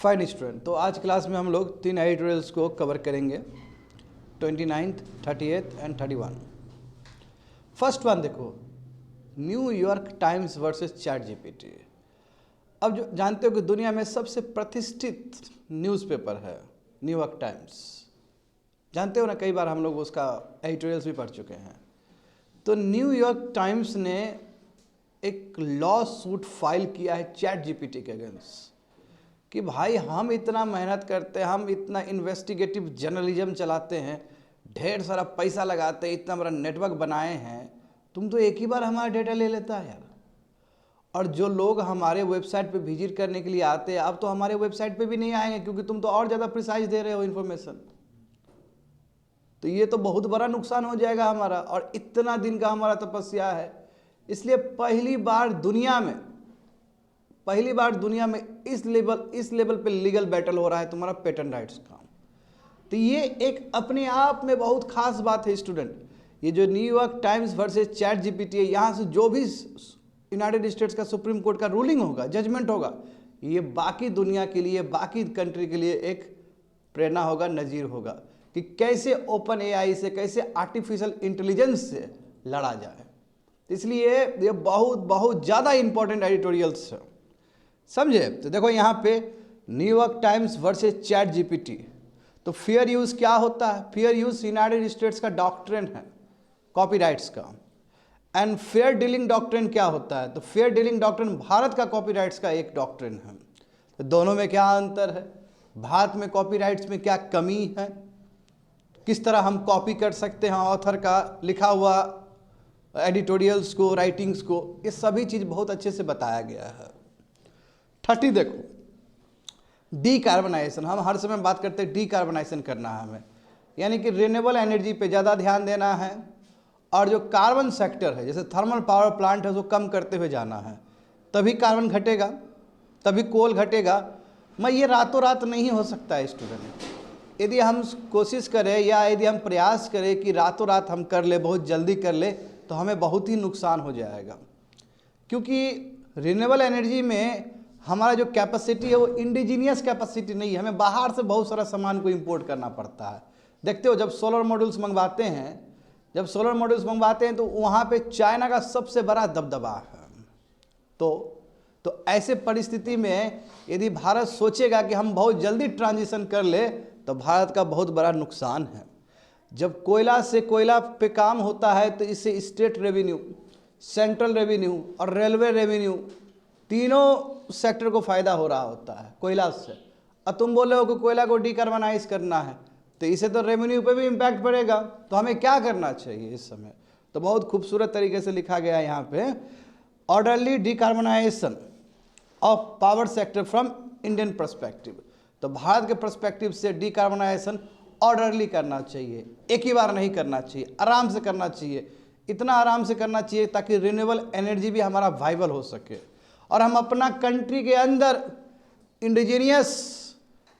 Fine student, तो आज class में हम लोग 3 एडिटोरियल्स को कवर करेंगे, 29th, 38th and 31। First one देखो, New York Times versus chat GPT. अब जो जानते हो कि दुनिया में सबसे प्रतिष्ठित न्यूज़पेपर है न्यूयॉर्क टाइम्स, जानते हो ना, कई बार हम लोग उसका एडिटोरियल्स भी पढ़ चुके हैं। तो न्यूयॉर्क टाइम्स ने एक लॉ सूट फाइल किया है चैट जीपीटी के अगेंस्ट कि भाई हम इतना मेहनत करते हैं, हम इतना इन्वेस्टिगेटिव जर्नलिज्म चलाते हैं, ढेर सारा पैसा लगाते हैं, इतना बड़ा नेटवर्क बनाए हैं, तुम तो एक ही बार हमारा डेटा ले लेता है यार। और जो लोग हमारे वेबसाइट पे विजिट करने के लिए आते हैं, अब तो हमारे वेबसाइट पे भी नहीं आएंगे क्योंकि तुम तो और ज़्यादा प्रिसाइज दे रहे हो इन्फॉर्मेशन। तो ये तो बहुत बड़ा नुकसान हो जाएगा हमारा, और इतना दिन का हमारा तपस्या है। इसलिए पहली बार दुनिया में इस लेवल पे लीगल बैटल हो रहा है तुम्हारा पेटेंट राइट्स का। तो ये एक अपने आप में बहुत खास बात है स्टूडेंट। ये जो New York Times versus chat GPT है, यहाँ से जो भी यूनाइटेड स्टेट्स का सुप्रीम कोर्ट का रूलिंग होगा, जजमेंट होगा, ये बाकी दुनिया के लिए, बाकी कंट्री के लिए एक प्रेरणा होगा, नज़ीर होगा कि कैसे ओपन एआई से, कैसे आर्टिफिशियल इंटेलिजेंस से लड़ा जाए। इसलिए ये बहुत ज़्यादा इंपॉर्टेंट एडिटोरियल्स है, समझे। तो देखो यहाँ पे New York Times versus chat GPT. तो फेयर यूज़ क्या होता है? फेयर यूज़ यूनाइटेड स्टेट्स का डॉक्ट्रिन है कॉपीराइट्स का। एंड फेयर डीलिंग डॉक्ट्रिन क्या होता है? तो फेयर डीलिंग डॉक्ट्रिन भारत का कॉपीराइट्स का एक डॉक्ट्रिन है। तो दोनों में क्या अंतर है? भारत में कॉपीराइट्स में क्या कमी है, किस तरह हम कॉपी कर सकते हैं ऑथर का लिखा हुआ एडिटोरियल्स को, राइटिंग्स को, ये सभी चीज़ बहुत अच्छे से बताया गया है। 30 देखो, डीकार्बनाइजेशन। हम हर समय बात करते हैं डीकार्बनाइजेशन करना है हमें, यानी कि रिन्यूएबल एनर्जी पे ज़्यादा ध्यान देना है, और जो कार्बन सेक्टर है, जैसे थर्मल पावर प्लांट है, उसको कम करते हुए जाना है, तभी कार्बन घटेगा, तभी कोल घटेगा। मैं ये रातों रात नहीं हो सकता है स्टूडेंट। यदि हम कोशिश करें या यदि हम प्रयास करें कि रातों रात हम कर ले, बहुत जल्दी कर ले, तो हमें बहुत ही नुकसान हो जाएगा। क्योंकि रिन्यूएबल एनर्जी में हमारा जो कैपेसिटी है वो इंडिजीनियस कैपेसिटी नहीं है, हमें बाहर से बहुत सारा सामान को इंपोर्ट करना पड़ता है। देखते हो जब सोलर मॉड्यूल्स मंगवाते हैं तो वहाँ पे चाइना का सबसे बड़ा दबदबा है। तो ऐसे परिस्थिति में यदि भारत सोचेगा कि हम बहुत जल्दी ट्रांजिशन कर ले, तो भारत का बहुत बड़ा नुकसान है। जब कोयला से कोयला पे काम होता है तो इससे स्टेट रेवेन्यू, सेंट्रल रेवेन्यू और रेलवे रेवेन्यू, तीनों सेक्टर को फ़ायदा हो रहा होता है कोयला से। अब तुम बोल रहे हो कि कोयला को डीकार्बनाइज करना है, तो इसे तो रेवेन्यू पे भी इम्पैक्ट पड़ेगा। तो हमें क्या करना चाहिए इस समय? तो बहुत खूबसूरत तरीके से लिखा गया है यहाँ पे, orderly decarbonisation of power sector from Indian perspective. तो भारत के पर्सपेक्टिव से डीकार्बनाइजेशन ऑर्डरली करना चाहिए, एक ही बार नहीं करना चाहिए, आराम से करना चाहिए। इतना आराम से करना चाहिए ताकि रिन्यूएबल एनर्जी भी हमारा वाइबल हो सके, और हम अपना कंट्री के अंदर इंडिजीनियस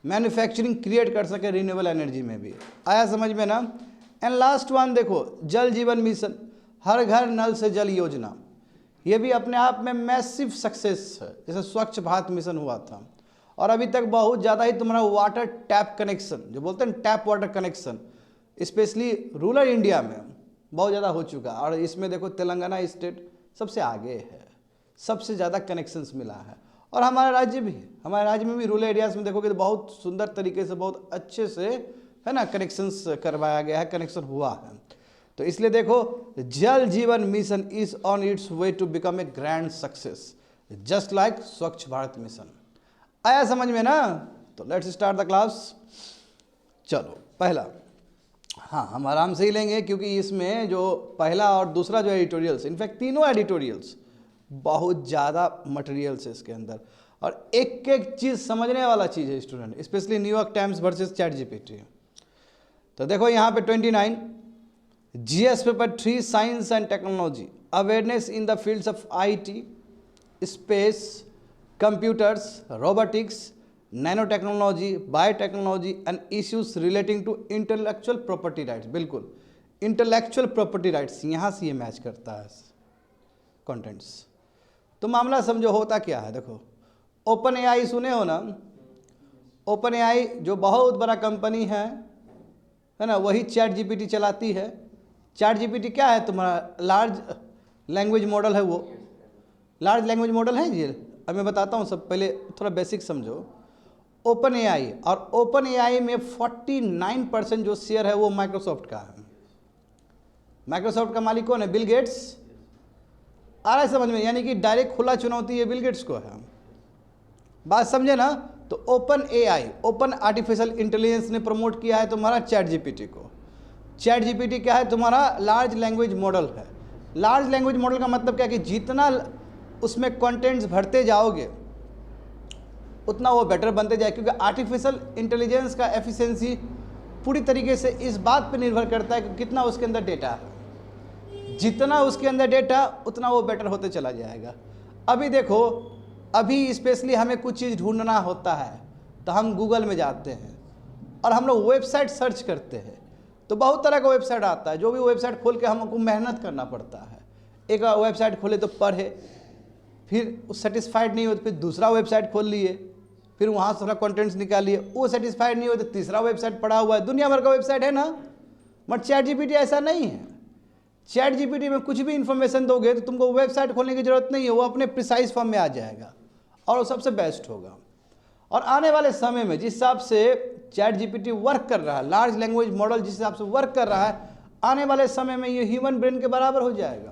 मैन्युफैक्चरिंग क्रिएट कर सके रिन्यूएबल एनर्जी में भी। आया समझ में ना? एंड लास्ट वन देखो, जल जीवन मिशन, हर घर नल से जल योजना। ये भी अपने आप में मैसिव सक्सेस है, जैसे स्वच्छ भारत मिशन हुआ था। और अभी तक बहुत ज़्यादा ही तुम्हारा वाटर टैप कनेक्शन, जो बोलते हैं tap water connection, specially rural India में बहुत ज़्यादा हो चुका। और इसमें देखो तेलंगाना स्टेट सबसे आगे है, सबसे ज़्यादा कनेक्शंस मिला है। और हमारा राज्य भी, हमारे राज्य में भी रूरल एरियाज़ में देखोगे तो बहुत सुंदर तरीके से, बहुत अच्छे से, है ना, कनेक्शंस करवाया गया है, कनेक्शन हुआ है। तो इसलिए देखो, Jal Jeevan mission is on its way to become a grand success, just like Swachh Bharat mission. आया समझ में ना? तो लेट्स स्टार्ट द क्लास। चलो पहला, हाँ हम आराम से ही लेंगे क्योंकि इसमें जो पहला और दूसरा जो एडिटोरियल्स, इनफैक्ट तीनों एडिटोरियल्स, बहुत ज़्यादा मटेरियल्स है इसके अंदर, और एक एक चीज़ समझने वाला चीज़ है student, specially New York Times versus chat GPT. तो देखो यहाँ पे 29, GS paper 3 science and technology, awareness in the fields of IT, space, computers, robotics, nano technology, biotechnology and issues relating to intellectual property rights. बिल्कुल, intellectual property rights, यहाँ से ये match करता है कंटेंट्स। तो मामला समझो होता क्या है। देखो, ओपन एआई सुने हो ना? ओपन एआई जो बहुत बड़ा कंपनी है ना, वही चैट जीपीटी चलाती है। चैट जीपीटी क्या है? तुम्हारा लार्ज लैंग्वेज मॉडल है। वो लार्ज लैंग्वेज मॉडल है जी। अब मैं बताता हूँ, सब पहले थोड़ा बेसिक समझो। ओपन एआई, और ओपन एआई में 49% जो शेयर है वो माइक्रोसॉफ्ट का है। माइक्रोसॉफ्ट का मालिक कौन है? Bill Gates. आ रहा है समझ में? यानी कि डायरेक्ट खुला चुनौती ये बिल गेट्स को है। बात समझे ना? तो open AI, open artificial intelligence ने प्रमोट किया है तुम्हारा चैट जीपीटी को। चैट जीपीटी क्या है? तुम्हारा लार्ज लैंग्वेज मॉडल है। लार्ज लैंग्वेज मॉडल का मतलब क्या है कि जितना उसमें कंटेंट्स भरते जाओगे उतना वो बेटर बनते जाए, क्योंकि आर्टिफिशियल इंटेलिजेंस का एफिशिएंसी पूरी तरीके से इस बात पर निर्भर करता है कि कितना उसके अंदर डेटा है। जितना उसके अंदर डेटा उतना वो बेटर होते चला जाएगा। अभी देखो, अभी स्पेशली हमें कुछ चीज़ ढूंढना होता है तो हम गूगल में जाते हैं और हम लोग वेबसाइट सर्च करते हैं, तो बहुत तरह का वेबसाइट आता है। जो भी वेबसाइट खोल के हमको मेहनत करना पड़ता है। एक वेबसाइट खोले तो पढ़े, फिर सेटिस्फाइड नहीं हो तो फिर दूसरा वेबसाइट खोल लिए, फिर वहाँ से थोड़ा कंटेंट्स निकालिए, वो सेटिस्फाइड नहीं हो तो तीसरा वेबसाइट पड़ा हुआ है। दुनिया भर का वेबसाइट है ना। बट चैट जीपीटी ऐसा नहीं है। चैट जीपीटी में कुछ भी इंफॉर्मेशन दोगे तो तुमको वेबसाइट खोलने की जरूरत नहीं है, वो अपने प्रिसाइज फॉर्म में आ जाएगा और वो सबसे बेस्ट होगा। और आने वाले समय में जिस हिसाब से चैट जीपीटी वर्क कर रहा है, लार्ज लैंग्वेज मॉडल जिस हिसाब से वर्क कर रहा है, आने वाले समय में ये ह्यूमन ब्रेन के बराबर हो जाएगा।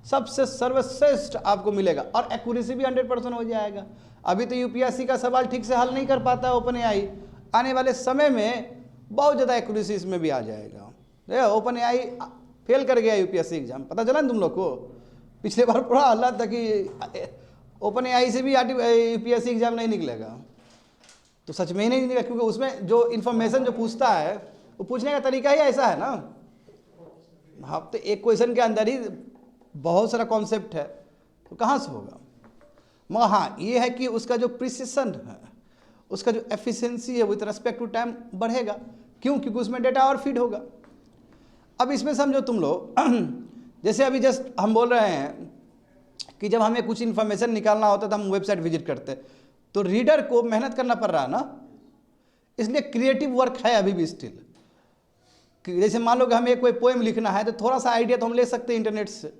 सबसे सर्वश्रेष्ठ आपको मिलेगा और एक्यूरेसी भी 100% हो जाएगा। अभी तो यूपीएससी का सवाल ठीक से हल नहीं कर पाता है ओपन एआई, आने वाले समय में बहुत ज़्यादा एक्यूरेसी इसमें भी आ जाएगा। ओपन एआई फेल कर गया यूपीएससी एग्जाम, पता चला ना तुम लोग को? पिछले बार पूरा हल्ला था कि ओपन एआई से भी यूपीएससी एग्जाम नहीं निकलेगा। तो सच में ही नहीं निकलेगा, क्योंकि उसमें जो इन्फॉर्मेशन जो पूछता है वो पूछने का तरीका ही ऐसा है ना। हाँ, तो एक क्वेश्चन के अंदर ही बहुत सारा कॉन्सेप्ट है, तो कहाँ से होगा? मगर हाँ, ये है कि उसका जो प्रिसिशन है, उसका जो एफिशिएंसी है, विथ रेस्पेक्ट टू टाइम बढ़ेगा। क्यों? क्योंकि उसमें डेटा और फीड होगा। अब इसमें समझो तुम लोग, जैसे अभी जस्ट हम बोल रहे हैं कि जब हमें कुछ इन्फॉर्मेशन निकालना होता है तो हम वेबसाइट विजिट करते हैं, तो रीडर को मेहनत करना पड़ रहा है ना, इसलिए क्रिएटिव वर्क है अभी भी स्टिल। जैसे मान लो कि हमें कोई पोएम लिखना है तो थोड़ा सा आइडिया तो हम ले सकते हैं इंटरनेट से।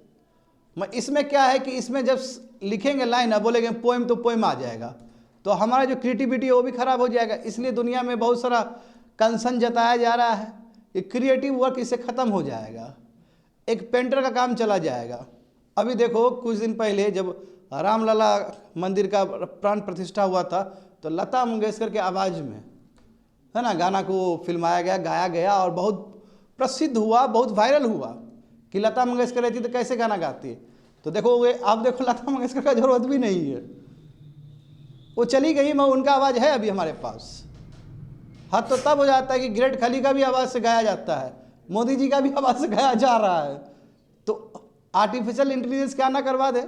इसमें क्या है कि इसमें जब लिखेंगे लाइन, बोलेंगे पोएम, तो पोएम आ जाएगा, तो हमारा जो क्रिएटिविटी है वो भी खराब हो जाएगा। इसलिए दुनिया में बहुत सारा कंसर्न जताया जा रहा है कि क्रिएटिव वर्क इससे ख़त्म हो जाएगा, एक पेंटर का काम चला जाएगा। अभी देखो, कुछ दिन पहले जब रामलला मंदिर का प्राण प्रतिष्ठा हुआ था, तो लता मंगेशकर के आवाज़ में, है ना, गाना को फिल्माया गया, गाया गया और बहुत प्रसिद्ध हुआ, बहुत वायरल हुआ कि लता मंगेशकर रहती तो कैसे गाना गाती है। तो देखो, आप देखो, लता मंगेशकर का जरूरत भी नहीं है, वो चली गई, मगर उनका आवाज़ है अभी हमारे पास। हद तो तब हो जाता है कि ग्रेट खली का भी आवाज़ से गाया जाता है, मोदी जी का भी आवाज़ से गाया जा रहा है। तो आर्टिफिशियल इंटेलिजेंस क्या ना करवा दे।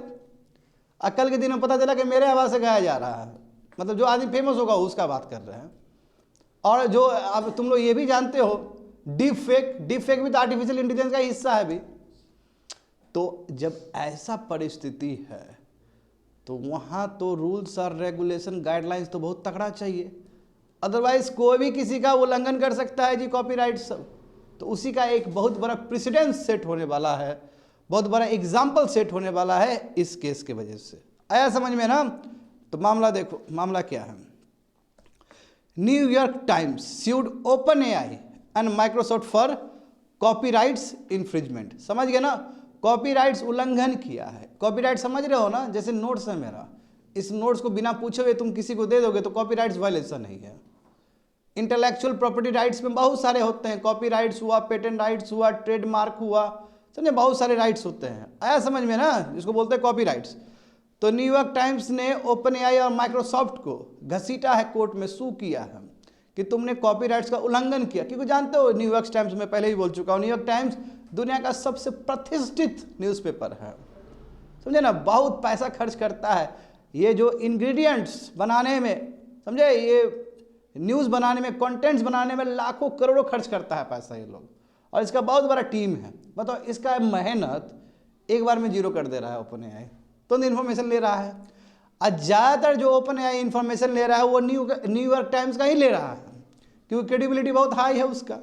कल के दिन में पता चला कि मेरे आवाज़ से गाया जा रहा है, मतलब जो आदमी फेमस होगा उसका बात कर रहे हैं। और जो अब तुम लोग ये भी जानते हो, डीप फेक भी तो आर्टिफिशियल इंटेलिजेंस का हिस्सा है भी। तो जब ऐसा परिस्थिति है तो वहाँ तो रूल्स और रेगुलेशन, गाइडलाइंस तो बहुत तगड़ा चाहिए, अदरवाइज कोई भी किसी का उल्लंघन कर सकता है जी, कॉपीराइट सब। तो उसी का एक बहुत बड़ा प्रेसिडेंस सेट होने वाला है, बहुत बड़ा एग्जाम्पल सेट होने वाला है इस केस के वजह से। आया समझ में ना? तो मामला देखो, मामला क्या है। New York times sued OpenAI and Microsoft for copyrights infringement. समझ गए ना? कॉपीराइट्स उल्लंघन किया है। कॉपीराइट समझ रहे हो ना? जैसे नोट्स है मेरा, इस नोट्स को बिना पूछे हुए तुम किसी को दे दोगे तो कॉपीराइट्स वायलेशन नहीं है। इंटेलेक्चुअल प्रॉपर्टी राइट्स में बहुत सारे होते हैं, कॉपीराइट्स हुआ, पेटेंट राइट्स हुआ, ट्रेडमार्क हुआ, समझे, बहुत सारे राइट्स होते हैं। आया समझ में ना? जिसको बोलते हैं कॉपीराइट्स। तो न्यूयॉर्क टाइम्स ने OpenAI और माइक्रोसॉफ्ट को घसीटा है, कोर्ट में सू किया है कि तुमने कॉपीराइट्स का उल्लंघन किया। क्योंकि जानते हो, न्यूयॉर्क टाइम्स में पहले ही बोल चुका हूँ, न्यूयॉर्क टाइम्स दुनिया का सबसे प्रतिष्ठित न्यूज़पेपर है, समझे ना। बहुत पैसा खर्च करता है ये जो इंग्रेडिएंट्स बनाने में, समझे, ये न्यूज़ बनाने में, कंटेंट्स बनाने में लाखों करोड़ों खर्च करता है पैसा ये लोग, और इसका बहुत बड़ा टीम है। बताओ, इसका मेहनत एक बार में जीरो कर दे रहा है OpenAI, तो इन्फॉर्मेशन ले रहा है। और ज़्यादातर जो ओपन एआई इंफॉर्मेशन ले रहा है वो न्यूयॉर्क टाइम्स का ही ले रहा है, क्योंकि क्रेडिबिलिटी बहुत हाई है उसका।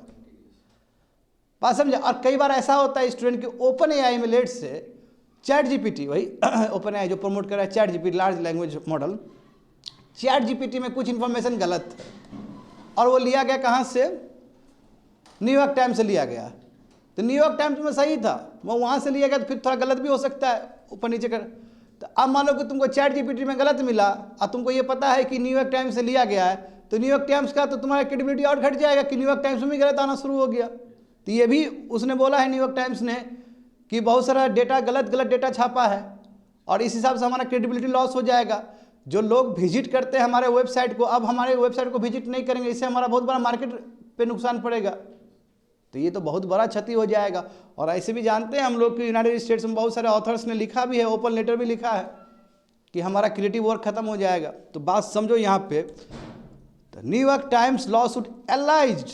बात समझे। और कई बार ऐसा होता है स्टूडेंट कि ओपन एआई में लेट से चैट जीपीटी, वही ओपन एआई जो प्रमोट कर रहा है chat GPT, large language model, chat GPT में कुछ इन्फॉर्मेशन गलत है और वो लिया गया कहाँ से, न्यूयॉर्क टाइम्स से लिया गया। तो न्यूयॉर्क टाइम्स में सही था, वो वहाँ से लिया गया तो फिर थोड़ा गलत भी हो सकता है ऊपर नीचे कर। तो अब मान लो कि तुमको चैट जीपीटी में गलत मिला और तुमको ये पता है कि न्यूयॉर्क टाइम्स से लिया गया है, तो न्यूयॉर्क टाइम्स का तो तुम्हारा क्रेडिबिलिटी और घट जाएगा कि न्यूयॉर्क टाइम्स में भी गलत आना शुरू हो गया। तो ये भी उसने बोला है न्यूयॉर्क टाइम्स ने कि बहुत सारा डेटा गलत डेटा छापा है और इस हिसाब से हमारा क्रेडिबिलिटी लॉस हो जाएगा। जो लोग विजिट करते हैं हमारे वेबसाइट को, अब हमारे वेबसाइट को विजिट नहीं करेंगे, इससे हमारा बहुत बड़ा मार्केट पे नुकसान पड़ेगा। तो ये तो बहुत बड़ा क्षति हो जाएगा। और ऐसे भी जानते हैं हम लोग कि यूनाइटेड स्टेट्स में बहुत सारे ऑथर्स ने लिखा भी है, ओपन लेटर भी लिखा है कि हमारा क्रिएटिव वर्क खत्म हो जाएगा। तो बात समझो यहाँ पे, तो New York Times lawsuit alleged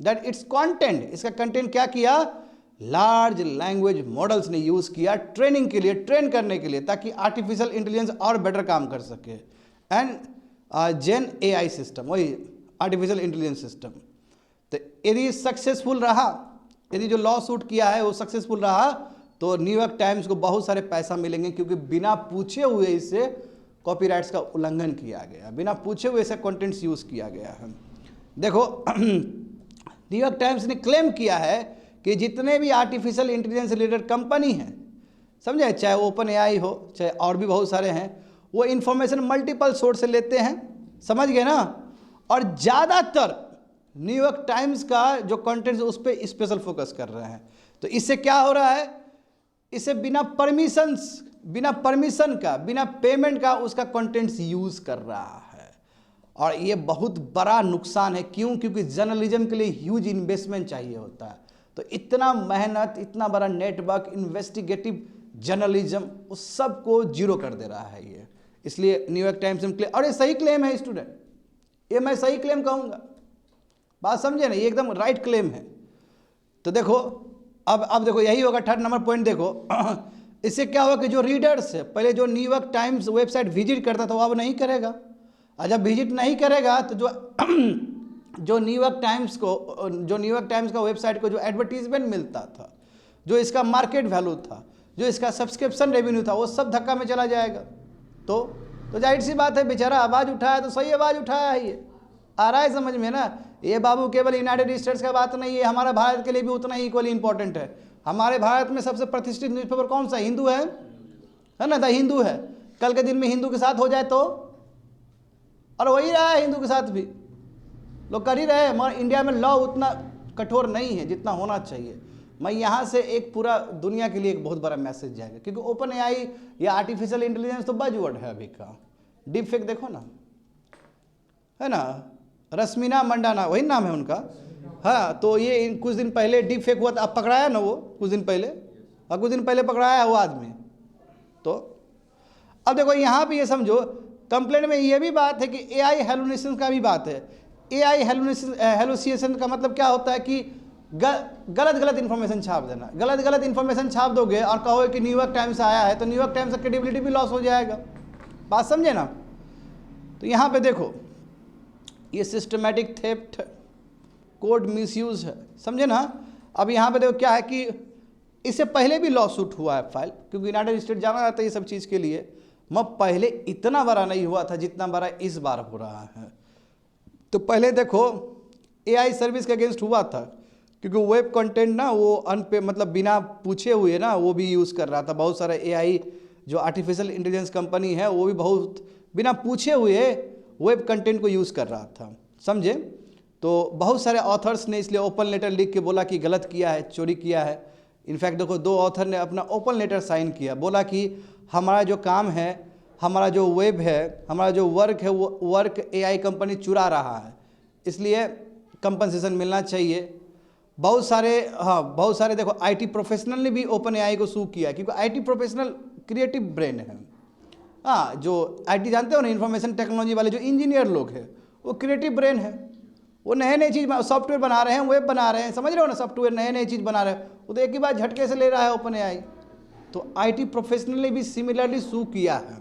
that its content, इसका कंटेंट क्या किया, लार्ज लैंग्वेज मॉडल्स ने यूज़ किया ट्रेनिंग के लिए, ट्रेन करने के लिए, ताकि आर्टिफिशियल इंटेलिजेंस और बेटर काम कर सके। एंड जेन एआई सिस्टम, वही आर्टिफिशियल इंटेलिजेंस सिस्टम। तो यदि सक्सेसफुल रहा, यदि जो लॉ सूट किया है वो सक्सेसफुल रहा, तो न्यूयॉर्क टाइम्स को बहुत सारे पैसा मिलेंगे, क्योंकि बिना पूछे हुए इससे कॉपीराइट्स का उल्लंघन किया गया, बिना पूछे हुए इसे कंटेंट्स यूज़ किया गया है। देखो न्यूयॉर्क टाइम्स ने क्लेम किया है कि जितने भी आर्टिफिशियल इंटेलिजेंस रिलेटेड कंपनी हैं, समझे, चाहे ओपन एआई हो चाहे और भी बहुत सारे हैं, वो इन्फॉर्मेशन मल्टीपल सोर्स से लेते हैं, समझ गए ना। और ज़्यादातर न्यूयॉर्क टाइम्स का जो कंटेंट उस पर स्पेशल फोकस कर रहे हैं। तो इससे क्या हो रहा है, इससे बिना परमिशन का, बिना पेमेंट का उसका कंटेंट्स यूज़ कर रहा है। और ये बहुत बड़ा नुकसान है। क्यों? क्योंकि जर्नलिज्म के लिए ह्यूज इन्वेस्टमेंट चाहिए होता है। तो इतना मेहनत, इतना बड़ा नेटवर्क, इन्वेस्टिगेटिव जर्नलिज्म, उस सब को जीरो कर दे रहा है ये। इसलिए न्यूयॉर्क टाइम्स में और ये सही क्लेम है स्टूडेंट, ये मैं सही क्लेम कहूँगा। बात समझे ना, ये एकदम राइट क्लेम है। तो देखो अब देखो यही होगा, थर्ड नंबर पॉइंट देखो इससे क्या होगा कि जो रीडर्स है, पहले जो न्यूयॉर्क टाइम्स वेबसाइट विजिट करता था वो अब नहीं करेगा। और जब विजिट नहीं करेगा तो जो न्यूयॉर्क टाइम्स का वेबसाइट को जो एडवर्टीजमेंट मिलता था, जो इसका मार्केट वैल्यू था, जो इसका सब्सक्रिप्शन रेवेन्यू था, वो सब धक्का में चला जाएगा। तो जाहिर सी बात है, बेचारा आवाज़ उठाया तो सही आवाज़ उठाया है, ये आ रहा है समझ में ना। ये बाबू केवल यूनाइटेड स्टेट्स का बात नहीं है, हमारा भारत के लिए भी उतना ही इक्वली इंपॉर्टेंट है। हमारे भारत में सबसे प्रतिष्ठित न्यूज़पेपर कौन सा? हिंदू है ना, द हिंदू है। कल के दिन में हिंदू के साथ हो जाए तो, और वही रहा है हिंदू के साथ भी लोग कर ही रहे हैं, मगर इंडिया में लॉ उतना कठोर नहीं है जितना होना चाहिए। मैं यहाँ से एक पूरा दुनिया के लिए एक बहुत बड़ा मैसेज जाएगा, क्योंकि ओपन एआई या आर्टिफिशियल इंटेलिजेंस तो बजवर्ड है अभी का। डीप फेक देखो ना, है ना, रश्मिना मंडाना वही नाम है उनका। हाँ, तो ये कुछ दिन पहले डीप फेक हुआ था, अब पकड़ाया ना वो कुछ दिन पहले, और कुछ दिन पहले पकड़ाया है वो आदमी। तो अब देखो यहाँ पे ये समझो, कंप्लेंट में ये भी बात है कि एआई हेलुसिनेशन का भी बात है। एआई हेलुसिनेशन का मतलब क्या होता है कि गलत इन्फॉर्मेशन छाप देना। गलत इन्फॉर्मेशन छाप दोगे और कहो कि न्यूयॉर्क टाइम्स आया है, तो न्यूयॉर्क टाइम्स का क्रेडिबिलिटी भी लॉस हो जाएगा। बात समझे ना। तो यहाँ पे देखो, ये सिस्टमैटिक थेफ्ट, कोड मिसयूज है, समझे ना। अब यहाँ पे देखो क्या है कि इससे पहले भी लॉ सूट हुआ है फाइल, क्योंकि यूनाइटेड स्टेट जाना जाता है ये सब चीज़ के लिए। मगर पहले इतना बड़ा नहीं हुआ था जितना बड़ा इस बार हो रहा है। तो पहले देखो एआई सर्विस के अगेंस्ट हुआ था, क्योंकि वेब कंटेंट ना वो मतलब बिना पूछे हुए ना वो भी यूज़ कर रहा था। बहुत सारा एआई जो आर्टिफिशियल इंटेलिजेंस कंपनी है वो भी बहुत बिना पूछे हुए वेब कंटेंट को यूज़ कर रहा था, समझे। तो बहुत सारे ऑथर्स ने इसलिए ओपन लेटर लिख के बोला कि गलत किया है, चोरी किया है। इनफैक्ट देखो 2 ऑथर ने अपना ओपन लेटर साइन किया, बोला कि हमारा जो काम है, हमारा जो वेब है, हमारा जो वर्क है, वो वर्क एआई कंपनी चुरा रहा है, इसलिए कंपनसेशन मिलना चाहिए। बहुत सारे देखो आईटी प्रोफेशनल ने भी ओपन एआई को सू किया, क्योंकि आईटी प्रोफेशनल क्रिएटिव ब्रेन है। हाँ, जो आईटी जानते हो ना, इंफॉर्मेशन टेक्नोलॉजी वाले जो इंजीनियर लोग हैं, वो क्रिएटिव ब्रेन है। वो नए चीज़ सॉफ्टवेयर बना रहे हैं, वेब बना रहे हैं, समझ रहे हो ना, सॉफ्टवेयर नए चीज़ बना रहे हैं, वो तो एक ही बार झटके से ले रहा है ओपन एआई। तो आईटी प्रोफेशनल ने भी सिमिलरली सू किया है।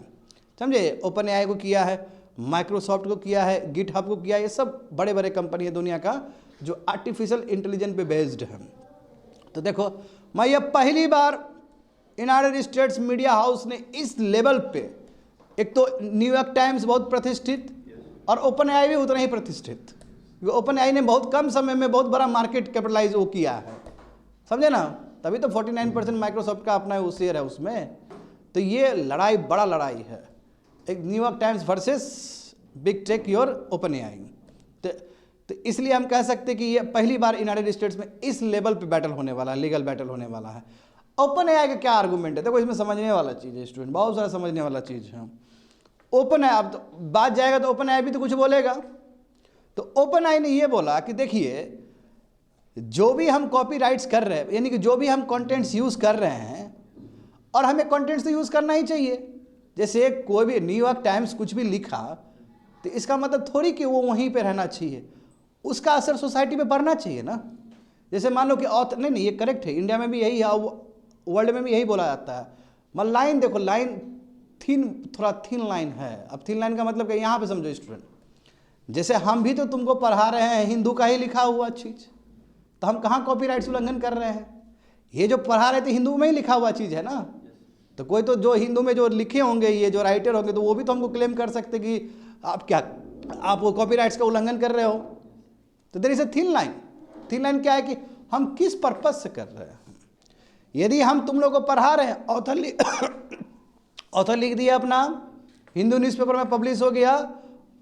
समझे, ओपन एआई को किया है, माइक्रोसॉफ्ट को किया है, गिटहब को किया है, ये सब बड़े बड़े कंपनी है दुनिया का जो आर्टिफिशियल इंटेलिजेंस पे बेस्ड है। तो देखो, मैं ये पहली बार यूनाइटेड स्टेट्स मीडिया हाउस ने इस लेवल पे, एक तो न्यूयॉर्क टाइम्स बहुत प्रतिष्ठित और ओपन एआई भी उतना ही प्रतिष्ठित, क्योंकि ओपन एआई ने बहुत कम समय में बहुत बड़ा मार्केट कैपिटलाइज वो किया है, समझे ना, तभी तो 49% माइक्रोसॉफ्ट का अपना वो शेयर है उसमें। तो ये लड़ाई बड़ा लड़ाई है, एक New York Times versus big tech your open AI. तो इसलिए हम कह सकते हैं कि ये पहली बार यूनाइटेड स्टेट्स में इस लेवल पे बैटल होने वाला है, लीगल बैटल होने वाला है। ओपन एआई का क्या आर्गूमेंट है, देखो इसमें समझने वाला चीज़ है स्टूडेंट, बहुत सारा समझने वाला चीज़ है। ओपन एआई, अब तो बात जाएगा तो ओपन एआई भी तो कुछ बोलेगा। तो ओपन एआई ने ये बोला कि देखिए, जो भी हम कॉपी राइट्स कर रहे हैं, यानी कि जो भी हम कॉन्टेंट्स यूज़ कर रहे हैं, और हमें कॉन्टेंट्स तो यूज़ करना ही चाहिए। जैसे कोई भी न्यूयॉर्क टाइम्स कुछ भी लिखा, तो इसका मतलब थोड़ी कि वो वहीं पे रहना चाहिए, उसका असर सोसाइटी पे पड़ना चाहिए ना। जैसे मान लो कि ऑथर, नहीं ये करेक्ट है, इंडिया में भी यही है, वर्ल्ड में भी यही बोला जाता है। मतलब लाइन देखो, लाइन थोड़ा थिन लाइन है। अब थिन लाइन का मतलब कि यहाँ पे समझो स्टूडेंट, जैसे हम भी तो तुमको पढ़ा रहे हैं हिंदू का ही लिखा हुआ चीज़, तो हम कहाँ कॉपीराइट्स उल्लंघन कर रहे हैं? ये जो पढ़ा रहे थे हिंदू में ही लिखा हुआ चीज़ है ना। तो कोई तो जो हिंदू में जो लिखे होंगे, ये जो राइटर होंगे, तो वो भी तो हमको क्लेम कर सकते कि आप वो कॉपीराइट्स का उल्लंघन कर रहे हो। तो there is a thin line. Thin line क्या है कि हम किस पर्पज से कर रहे हैं। यदि हम तुम लोग को पढ़ा रहे हैं, ऑथर लिख दिया अपना, हिंदू न्यूज़पेपर में पब्लिश हो गया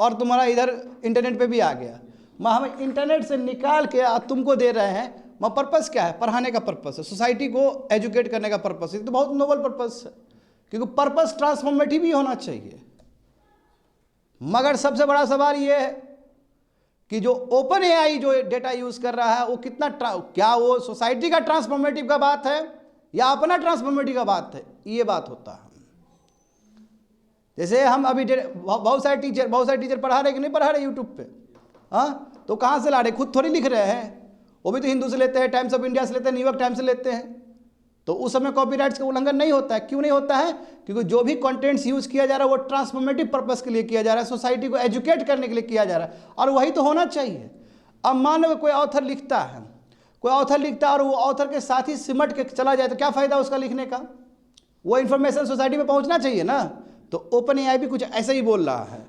और तुम्हारा इधर इंटरनेट पे भी आ गया, हम इंटरनेट से निकाल के तुमको दे रहे हैं, पर्पस क्या है? पढ़ाने का पर्पस है, सोसाइटी को एजुकेट करने का पर्पस है। तो बहुत नोबल पर्पस है, क्योंकि पर्पस ट्रांसफॉर्मेटिव ही होना चाहिए। मगर सबसे बड़ा सवाल ये है कि जो ओपन एआई जो डेटा यूज कर रहा है, वो कितना क्या वो सोसाइटी का ट्रांसफॉर्मेटिव का बात है या अपना ट्रांसफॉर्मेटिव का बात है? ये बात होता है। जैसे हम अभी बहुत सारे टीचर पढ़ा रहे कि नहीं पढ़ा रहे यूट्यूब पे, हाँ, तो कहाँ से ला रहे? खुद थोड़ी लिख रहे हैं, वो भी तो हिंदू से लेते हैं, टाइम्स ऑफ इंडिया से लेते हैं, न्यूयॉर्क टाइम्स से लेते हैं। तो उस समय कॉपीराइट्स का उल्लंघन नहीं होता है। क्यों नहीं होता है? क्योंकि जो भी कंटेंट्स यूज किया जा रहा है वो ट्रांसफॉर्मेटिव पर्पस के लिए किया जा रहा है, सोसाइटी को एजुकेट करने के लिए किया जा रहा है, और वही तो होना चाहिए। अब मान लो कोई ऑथर लिखता है, और वो ऑथर के साथ ही सिमट के चला जाए, तो क्या फायदा उसका लिखने का? वो इन्फॉर्मेशन सोसाइटी में पहुंचना चाहिए ना। तो ओपन एआई भी कुछ ऐसा ही बोल रहा है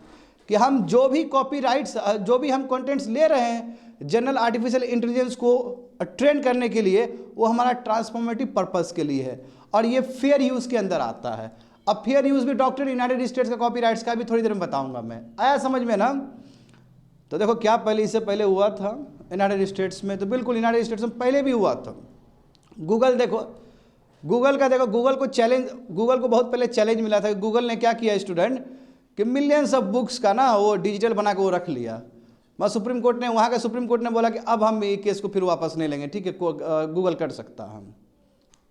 कि हम जो भी कॉपीराइट्स, जो भी हम कंटेंट्स ले रहे हैं जनरल आर्टिफिशियल इंटेलिजेंस को ट्रेन करने के लिए, वो हमारा ट्रांसफॉर्मेटिव पर्पस के लिए है, और ये फेयर यूज़ के अंदर आता है। अब फेयर यूज़ भी डॉक्टर यूनाइटेड स्टेट्स का कॉपीराइट्स का भी थोड़ी देर में बताऊंगा मैं। आया समझ में ना? तो देखो क्या पहले, इससे पहले हुआ था यूनाइटेड स्टेट्स में, तो बिल्कुल यूनाइटेड स्टेट्स में पहले भी हुआ था। गूगल देखो, गूगल को बहुत पहले चैलेंज मिला था। गूगल ने क्या किया स्टूडेंट कि मिलियंस ऑफ बुक्स का ना वो डिजिटल बना के वो रख लिया। मैं सुप्रीम कोर्ट ने, वहाँ का सुप्रीम कोर्ट ने बोला कि अब हम ये केस को फिर वापस नहीं लेंगे, ठीक है, गूगल कर सकता है। हम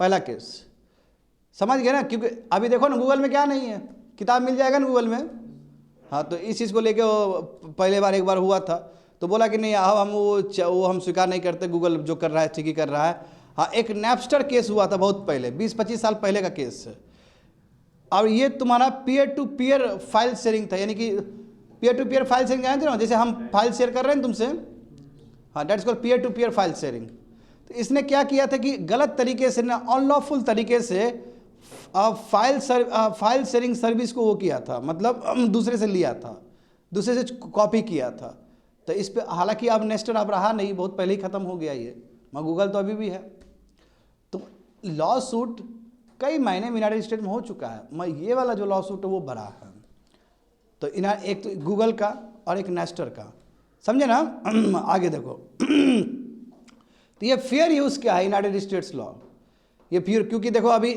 पहला केस समझ गए ना, क्योंकि अभी देखो ना गूगल में क्या नहीं है, किताब मिल जाएगा ना गूगल में। हाँ, तो इस चीज़ को लेके वो पहले बार एक बार हुआ था, तो बोला कि नहीं, अब हम वो हम स्वीकार नहीं करते, गूगल जो कर रहा है ठीक ही कर रहा है। हाँ, एक नैपस्टर केस हुआ था बहुत पहले, 20-25 साल पहले का केस है। और ये तुम्हारा peer to peer file sharing था, यानी कि peer to peer file sharing जानते हो, जैसे हम फाइल शेयर कर रहे हैं तुमसे, हाँ, that's called peer to peer file sharing. तो इसने क्या किया था कि गलत तरीके से ना, अनलॉफुल तरीके से फाइल शेयरिंग सर्विस को वो किया था, मतलब दूसरे से लिया था, दूसरे से कॉपी किया था। तो इस पर हालांकि अब नेस्टर अब रहा नहीं, बहुत पहले ही ख़त्म हो गया ये, मगर गूगल तो अभी भी है। तो लॉ सूट कई महीने में यूनाइटेड स्टेट में हो चुका है, मगर ये वाला जो लॉ सूट है वो बड़ा है। तो एक तो गूगल का और एक नेस्टर का, समझे ना? आगे देखो तो ये फेयर यूज़ क्या है यूनाइटेड स्टेट्स लॉ, ये फेयर, क्योंकि देखो अभी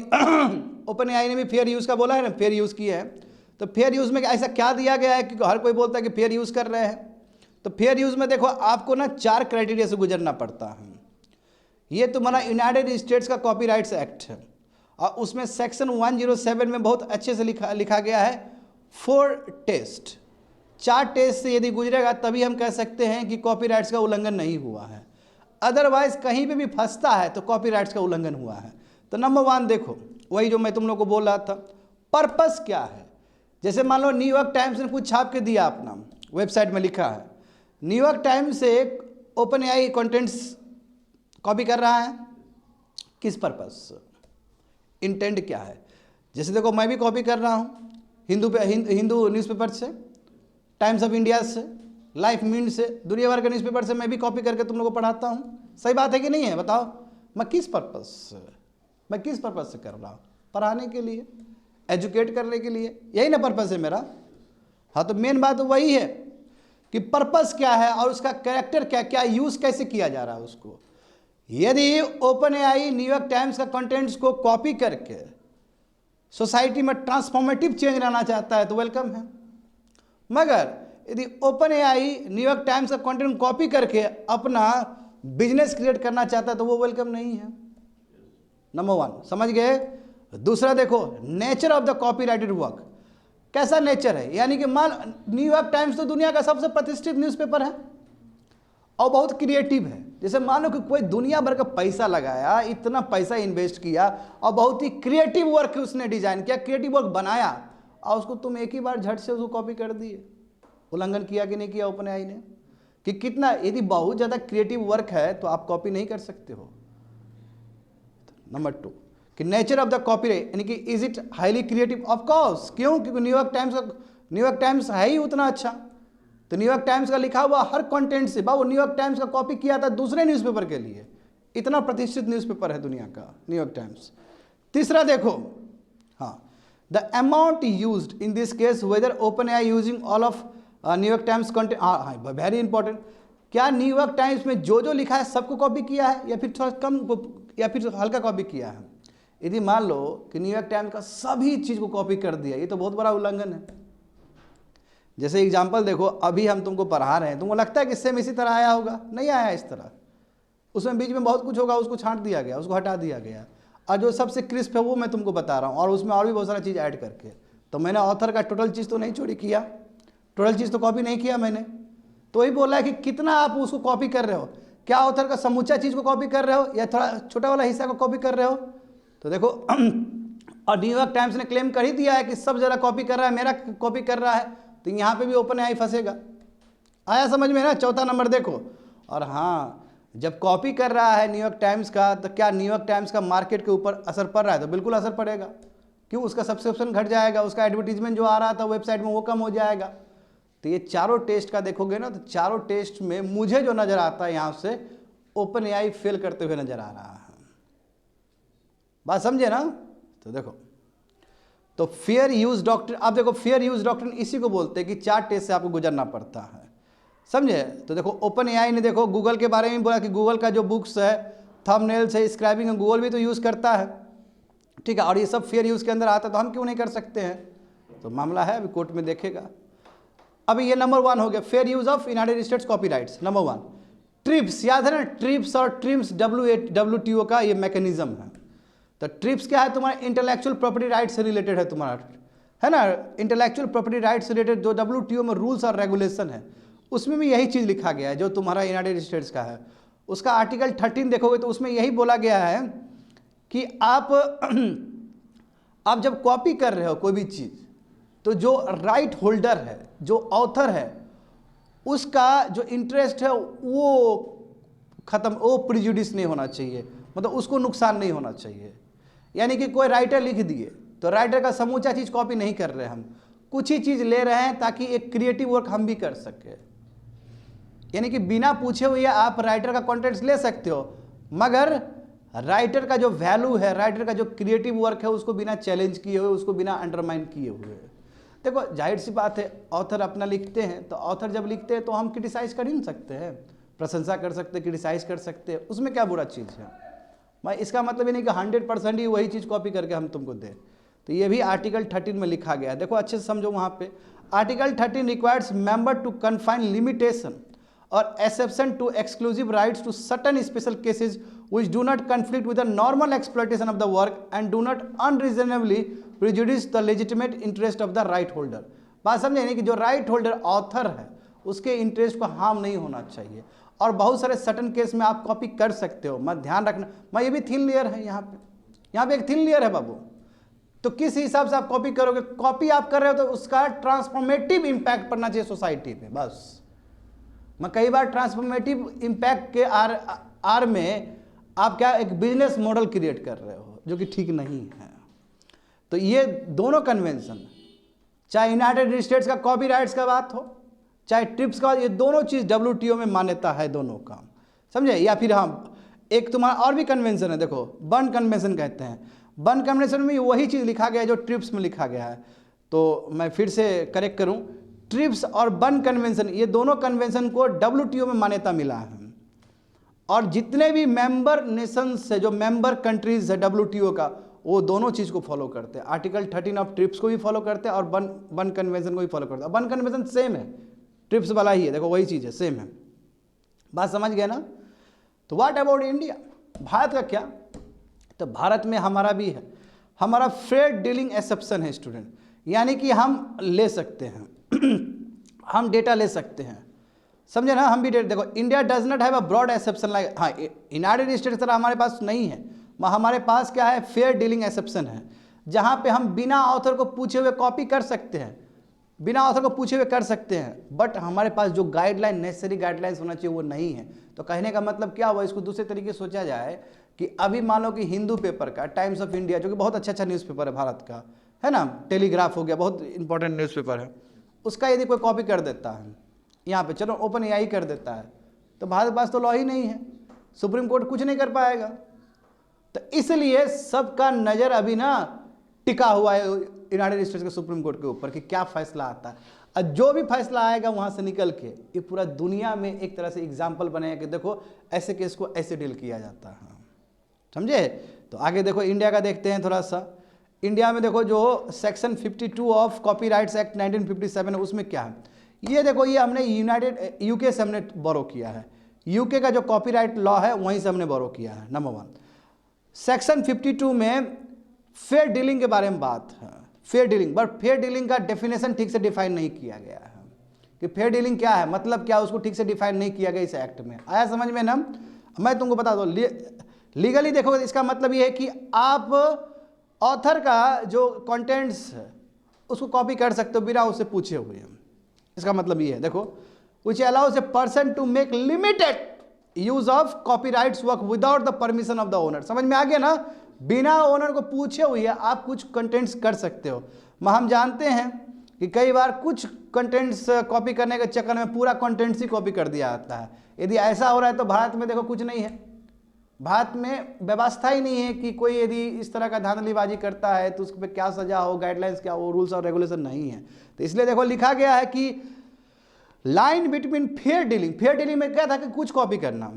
ओपन एआई ने भी फेयर यूज़ का बोला है ना, फेयर यूज़ किया है। तो फेयर यूज़ में ऐसा क्या दिया गया है, क्योंकि हर कोई बोलता है कि फेयर यूज़ कर रहे हैं। तो फेयर यूज़ में देखो आपको ना 4 क्राइटेरिया से गुजरना पड़ता है। ये तुम्हारा यूनाइटेड स्टेट्स का कॉपीराइट्स एक्ट है, और उसमें सेक्शन 107 में बहुत अच्छे से लिखा गया है 4 टेस्ट। 4 टेस्ट से यदि गुजरेगा तभी हम कह सकते हैं कि कॉपीराइट्स का उल्लंघन नहीं हुआ है, अदरवाइज कहीं पे भी फंसता है तो कॉपीराइट्स का उल्लंघन हुआ है। तो नंबर 1 देखो, वही जो मैं तुम लोग को बोल रहा था, पर्पस क्या है। जैसे मान लो न्यूयॉर्क टाइम्स ने कुछ छाप के दिया, अपना वेबसाइट में लिखा है, न्यूयॉर्क टाइम्स से ओपन एआई कंटेंट्स कॉपी कर रहा है, किस पर्पस, इंटेंट क्या है। जैसे देखो मैं भी कॉपी कर रहा हूँ हिंदू न्यूज़पेपर से, टाइम्स ऑफ इंडिया से, लाइफ मिनट से, दुनिया भर के न्यूज़पेपर से मैं भी कॉपी करके तुम लोगों को पढ़ाता हूँ। सही बात है कि नहीं है, बताओ। मैं किस पर्पस से कर रहा हूँ, पढ़ाने के लिए, एजुकेट करने के लिए, यही ना पर्पस है मेरा। हाँ, तो मेन बात वही है कि पर्पस क्या है और उसका कैरेक्टर क्या, क्या यूज़ कैसे किया जा रहा है उसको। यदि ओपन एआई न्यूयॉर्क टाइम्स का कंटेंट्स को कॉपी करके सोसाइटी में ट्रांसफॉर्मेटिव चेंज लाना चाहता है तो वेलकम है, मगर यदि ओपन एआई न्यूयॉर्क टाइम्स का कंटेंट कॉपी करके अपना बिजनेस क्रिएट करना चाहता है तो वो वेलकम नहीं है। नंबर 1 समझ गए। दूसरा देखो, nature of the copyrighted work, कैसा नेचर है। यानी कि मान न्यूयॉर्क टाइम्स तो दुनिया का सबसे प्रतिष्ठित न्यूज़पेपर है और बहुत क्रिएटिव है। जैसे मान लो कि कोई दुनिया भर का पैसा लगाया, इतना पैसा इन्वेस्ट किया और बहुत ही क्रिएटिव वर्क उसने डिजाइन किया, क्रिएटिव वर्क बनाया, और उसको तुम एक ही बार झट से उसको कॉपी कर दिए। उल्लंघन किया कि नहीं किया ओपन एआई ने? कि कितना, यदि बहुत ज़्यादा क्रिएटिव वर्क है तो आप कॉपी नहीं कर सकते हो। नंबर 2 कि नेचर ऑफ द कॉपीराइट, यानी कि is it highly creative? Of course, क्यों? क्योंकि न्यूयॉर्क टाइम्स है ही उतना अच्छा। तो न्यूयॉर्क टाइम्स का लिखा हुआ हर कंटेंट से बाबू न्यूयॉर्क टाइम्स का कॉपी किया था दूसरे न्यूज़पेपर के लिए। इतना प्रतिष्ठित न्यूज़पेपर है दुनिया का न्यूयॉर्क टाइम्स। तीसरा देखो, हाँ, the amount used in this case weather open AI using all of New York times content, हाँ वेरी इंपॉर्टेंट। क्या न्यूयॉर्क टाइम्स में जो जो लिखा है सबको कॉपी किया है या फिर थोड़ा कम या फिर हल्का कॉपी किया है? यदि मान लो कि न्यूयॉर्क टाइम्स का सभी चीज़ को कॉपी कर दिया, ये तो बहुत बड़ा उल्लंघन है। जैसे एग्जाम्पल देखो, अभी हम तुमको पढ़ा रहे हैं, तुमको लगता है कि सेम इसी तरह आया होगा? नहीं आया इस तरह, उसमें बीच में बहुत कुछ होगा, उसको छांट दिया गया, उसको हटा दिया गया, और जो सबसे क्रिस्प है वो मैं तुमको बता रहा हूँ, और उसमें और भी बहुत सारा चीज़ ऐड करके। तो मैंने ऑथर का टोटल चीज़ तो नहीं चोरी किया, टोटल चीज़ तो कॉपी नहीं किया मैंने। तो वही बोला है कि कितना आप उसको कॉपी कर रहे हो, क्या ऑथर का समूचा चीज़ को कॉपी कर रहे हो या थोड़ा छोटा वाला हिस्सा को कॉपी कर रहे हो? तो देखो और न्यूयॉर्क टाइम्स ने क्लेम कर ही दिया है कि सब जरा कॉपी कर रहा है, मेरा कॉपी कर रहा है, तो यहाँ पे भी ओपन एआई फंसेगा। आया समझ में ना? चौथा नंबर देखो, और हाँ, जब कॉपी कर रहा है न्यूयॉर्क टाइम्स का, तो क्या न्यूयॉर्क टाइम्स का मार्केट के ऊपर असर पड़ रहा है? तो बिल्कुल असर पड़ेगा। क्यों? उसका सब्सक्रिप्शन घट जाएगा, उसका एडवर्टीजमेंट जो आ रहा था वेबसाइट में वो कम हो जाएगा। तो ये चारों टेस्ट का देखोगे ना, तो चारों टेस्ट में मुझे जो नज़र आता है यहाँ से ओपन एआई फेल करते हुए नजर आ रहा है। बात समझे ना? तो देखो, तो फेयर यूज डॉक्ट्रिन, अब देखो फेयर यूज डॉक्ट्रिन इसी को बोलते हैं कि 4 टेस्ट से आपको गुजरना पड़ता है, समझे? तो देखो ओपन एआई ने देखो गूगल के बारे में बोला कि गूगल का जो बुक्स है, थंबनेल्स है, स्क्राइबिंग है, गूगल भी तो यूज़ करता है, ठीक है, और ये सब फेयर यूज़ के अंदर आता है, तो हम क्यों नहीं कर सकते हैं? तो मामला है, अभी कोर्ट में देखेगा। अभी ये नंबर 1 हो गया, fair use of United states copyrights. Number 1 trips, याद है ना? ट्रिप्स और ट्रिम्स WTO का ये मैकेनिज्म है। तो ट्रिप्स क्या है? तुम्हारा इंटेलेक्चुअल प्रॉपर्टी राइट से रिलेटेड है, तुम्हारा है ना? इंटेलेक्चुअल प्रॉपर्टी राइट से रिलेटेड जो WTO में रूल्स और रेगुलेशन है, उसमें भी यही चीज़ लिखा गया है जो तुम्हारा यूनाइटेड स्टेट्स का है। उसका आर्टिकल 13 देखोगे तो उसमें यही बोला गया है कि आप जब कॉपी कर रहे हो कोई भी चीज़, तो जो राइट होल्डर है, जो ऑथर है, उसका जो इंटरेस्ट है वो खत्म, वो प्रिजुडिस नहीं होना चाहिए, मतलब उसको नुकसान नहीं होना चाहिए। यानी कि कोई राइटर लिख दिए तो राइटर का समूचा चीज़ कॉपी नहीं कर रहे, हम कुछ ही चीज़ ले रहे हैं ताकि एक क्रिएटिव वर्क हम भी कर सके। यानी कि बिना पूछे हुए आप राइटर का कंटेंट्स ले सकते हो, मगर राइटर का जो वैल्यू है, राइटर का जो क्रिएटिव वर्क है, उसको बिना चैलेंज किए हुए, उसको बिना अंडरमाइन किए हुए। देखो जाहिर सी बात है, ऑथर अपना लिखते हैं, तो ऑथर जब लिखते हैं तो हम क्रिटिसाइज कर ही नहीं सकते हैं, प्रशंसा कर सकते, क्रिटिसाइज कर सकते हैं, उसमें क्या बुरा चीज़ है? मैं इसका मतलब ये नहीं कि 100% ही वही चीज़ कॉपी करके हम तुमको दें। तो ये भी आर्टिकल 13 में लिखा गया है, देखो अच्छे से समझो। वहाँ पे article 13 requires member to confine limitation और exception to exclusive rights to certain special cases which do not conflict with the normal exploitation of the work and do not unreasonably prejudice the legitimate interest of the right holder। बात समझे नहीं कि जो right holder author है उसके interest को harm नहीं होना चाहिए। और बहुत सारे सटन केस में आप कॉपी कर सकते हो, मत ध्यान रखना। मैं ये भी थिन लेयर है, यहाँ पे एक थिन लेयर है बाबू। तो किस हिसाब से आप कॉपी करोगे? कॉपी आप कर रहे हो तो उसका ट्रांसफॉर्मेटिव इंपैक्ट पड़ना चाहिए सोसाइटी पे। बस मैं कई बार ट्रांसफॉर्मेटिव इंपैक्ट के आर में आप क्या एक बिजनेस मॉडल क्रिएट कर रहे हो, जो कि ठीक नहीं है। तो ये दोनों कन्वेंशन, चाहे यूनाइटेड स्टेट्स का कॉपीराइट्स का बात हो, चाहे ट्रिप्स का, ये दोनों चीज़ WTO में मान्यता है दोनों का, समझे। या फिर हम एक तुम्हारा और भी कन्वेंशन है, देखो बर्न कन्वेंशन कहते हैं। बर्न कन्वेंशन में वही चीज़ लिखा गया है जो ट्रिप्स में लिखा गया है। तो मैं फिर से करेक्ट करूं, ट्रिप्स और बर्न कन्वेंशन, ये दोनों कन्वेंशन को WTO में मान्यता मिला है। और जितने भी मेंबर नेशंस है, जो मेंबर कंट्रीज है WTO का, वो दोनों चीज़ को फॉलो करते हैं। आर्टिकल 13 ऑफ ट्रिप्स को भी फॉलो करते हैं और बर्न कन्वेंशन को भी फॉलो करते हैं। बर्न कन्वेंशन सेम है, ट्रिप्स वाला ही है, देखो वही चीज़ है, सेम है। बात समझ गए ना? तो व्हाट अबाउट इंडिया, भारत का क्या? तो भारत में हमारा भी है, हमारा फेयर डीलिंग एक्सेप्शन है स्टूडेंट, यानी कि हम ले सकते हैं हम डेटा ले सकते हैं, समझे ना। हम भी डेटा, देखो India does not have a broad exception like, हाँ यूनाइटेड स्टेट्स तरह हमारे पास नहीं है। हमारे पास क्या है, फेयर डीलिंग एक्सेप्शन है, जहाँ पे हम बिना ऑथर को पूछे हुए कॉपी कर सकते हैं, बिना ऑथर को पूछे हुए कर सकते हैं। बट हमारे पास जो गाइडलाइन, नेसेसरी गाइडलाइंस होना चाहिए वो नहीं है। तो कहने का मतलब क्या हुआ, इसको दूसरे तरीके से सोचा जाए कि अभी मान लो कि हिंदू पेपर का, टाइम्स ऑफ इंडिया, जो कि बहुत अच्छा न्यूज़पेपर है भारत का, है ना, टेलीग्राफ हो गया, बहुत इंपॉर्टेंट न्यूज़पेपर है, उसका यदि कोई कॉपी कर देता है यहाँ पे, चलो ओपन AI कर देता है, तो भारत के पास तो लॉ ही नहीं है, सुप्रीम कोर्ट कुछ नहीं कर पाएगा। तो इसलिए सबका नज़र अभी ना टिका हुआ है यूनाइटेड स्टेट्स के सुप्रीम कोर्ट के ऊपर कि क्या फैसला आता है। और जो भी फैसला आएगा वहाँ से निकल के ये पूरा दुनिया में एक तरह से एग्जाम्पल बनेगा कि देखो ऐसे केस को ऐसे डील किया जाता है, समझे। तो आगे देखो इंडिया का देखते हैं थोड़ा सा। इंडिया में देखो जो सेक्शन 52 ऑफ कॉपीराइट्स एक्ट 1957 है, उसमें क्या है, ये देखो, ये हमने UK से हमने बोरो किया है। UK का जो कॉपीराइट लॉ है वहीं से हमने बोरो किया है। नंबर 1, सेक्शन 52 में फेयर डीलिंग के बारे में बात है, fair dealing. But fair dealing का डेफिनेशन ठीक से डिफाइन नहीं किया गया है कि फेयर डीलिंग क्या है, मतलब क्या, उसको ठीक से डिफाइन नहीं किया गया इस एक्ट में। आया समझ में ना? मैं तुमको बता दूं, लीगली देखो इसका मतलब ये है कि आप ऑथर का जो कंटेंट्स है उसको कॉपी कर सकते हो बिना उससे पूछे हुए। इसका मतलब ये है, देखो, which allows a person to make limited use of copyrights work without the permission of the owner. समझ में आ गया ना? बिना ओनर को पूछे हुए आप कुछ कंटेंट्स कर सकते हो। हम जानते हैं कि कई बार कुछ कंटेंट्स कॉपी करने के चक्कर में पूरा कंटेंट्स ही कॉपी कर दिया जाता है। यदि ऐसा हो रहा है तो भारत में देखो कुछ नहीं है, भारत में व्यवस्था ही नहीं है कि कोई यदि इस तरह का धांधलीबाजी करता है तो उस पर क्या सजा हो, गाइडलाइंस क्या हो, रूल्स और रेगुलेशन नहीं है। तो इसलिए देखो लिखा गया है कि line between fair dealing, fair dealing में क्या था कि कुछ कॉपी करना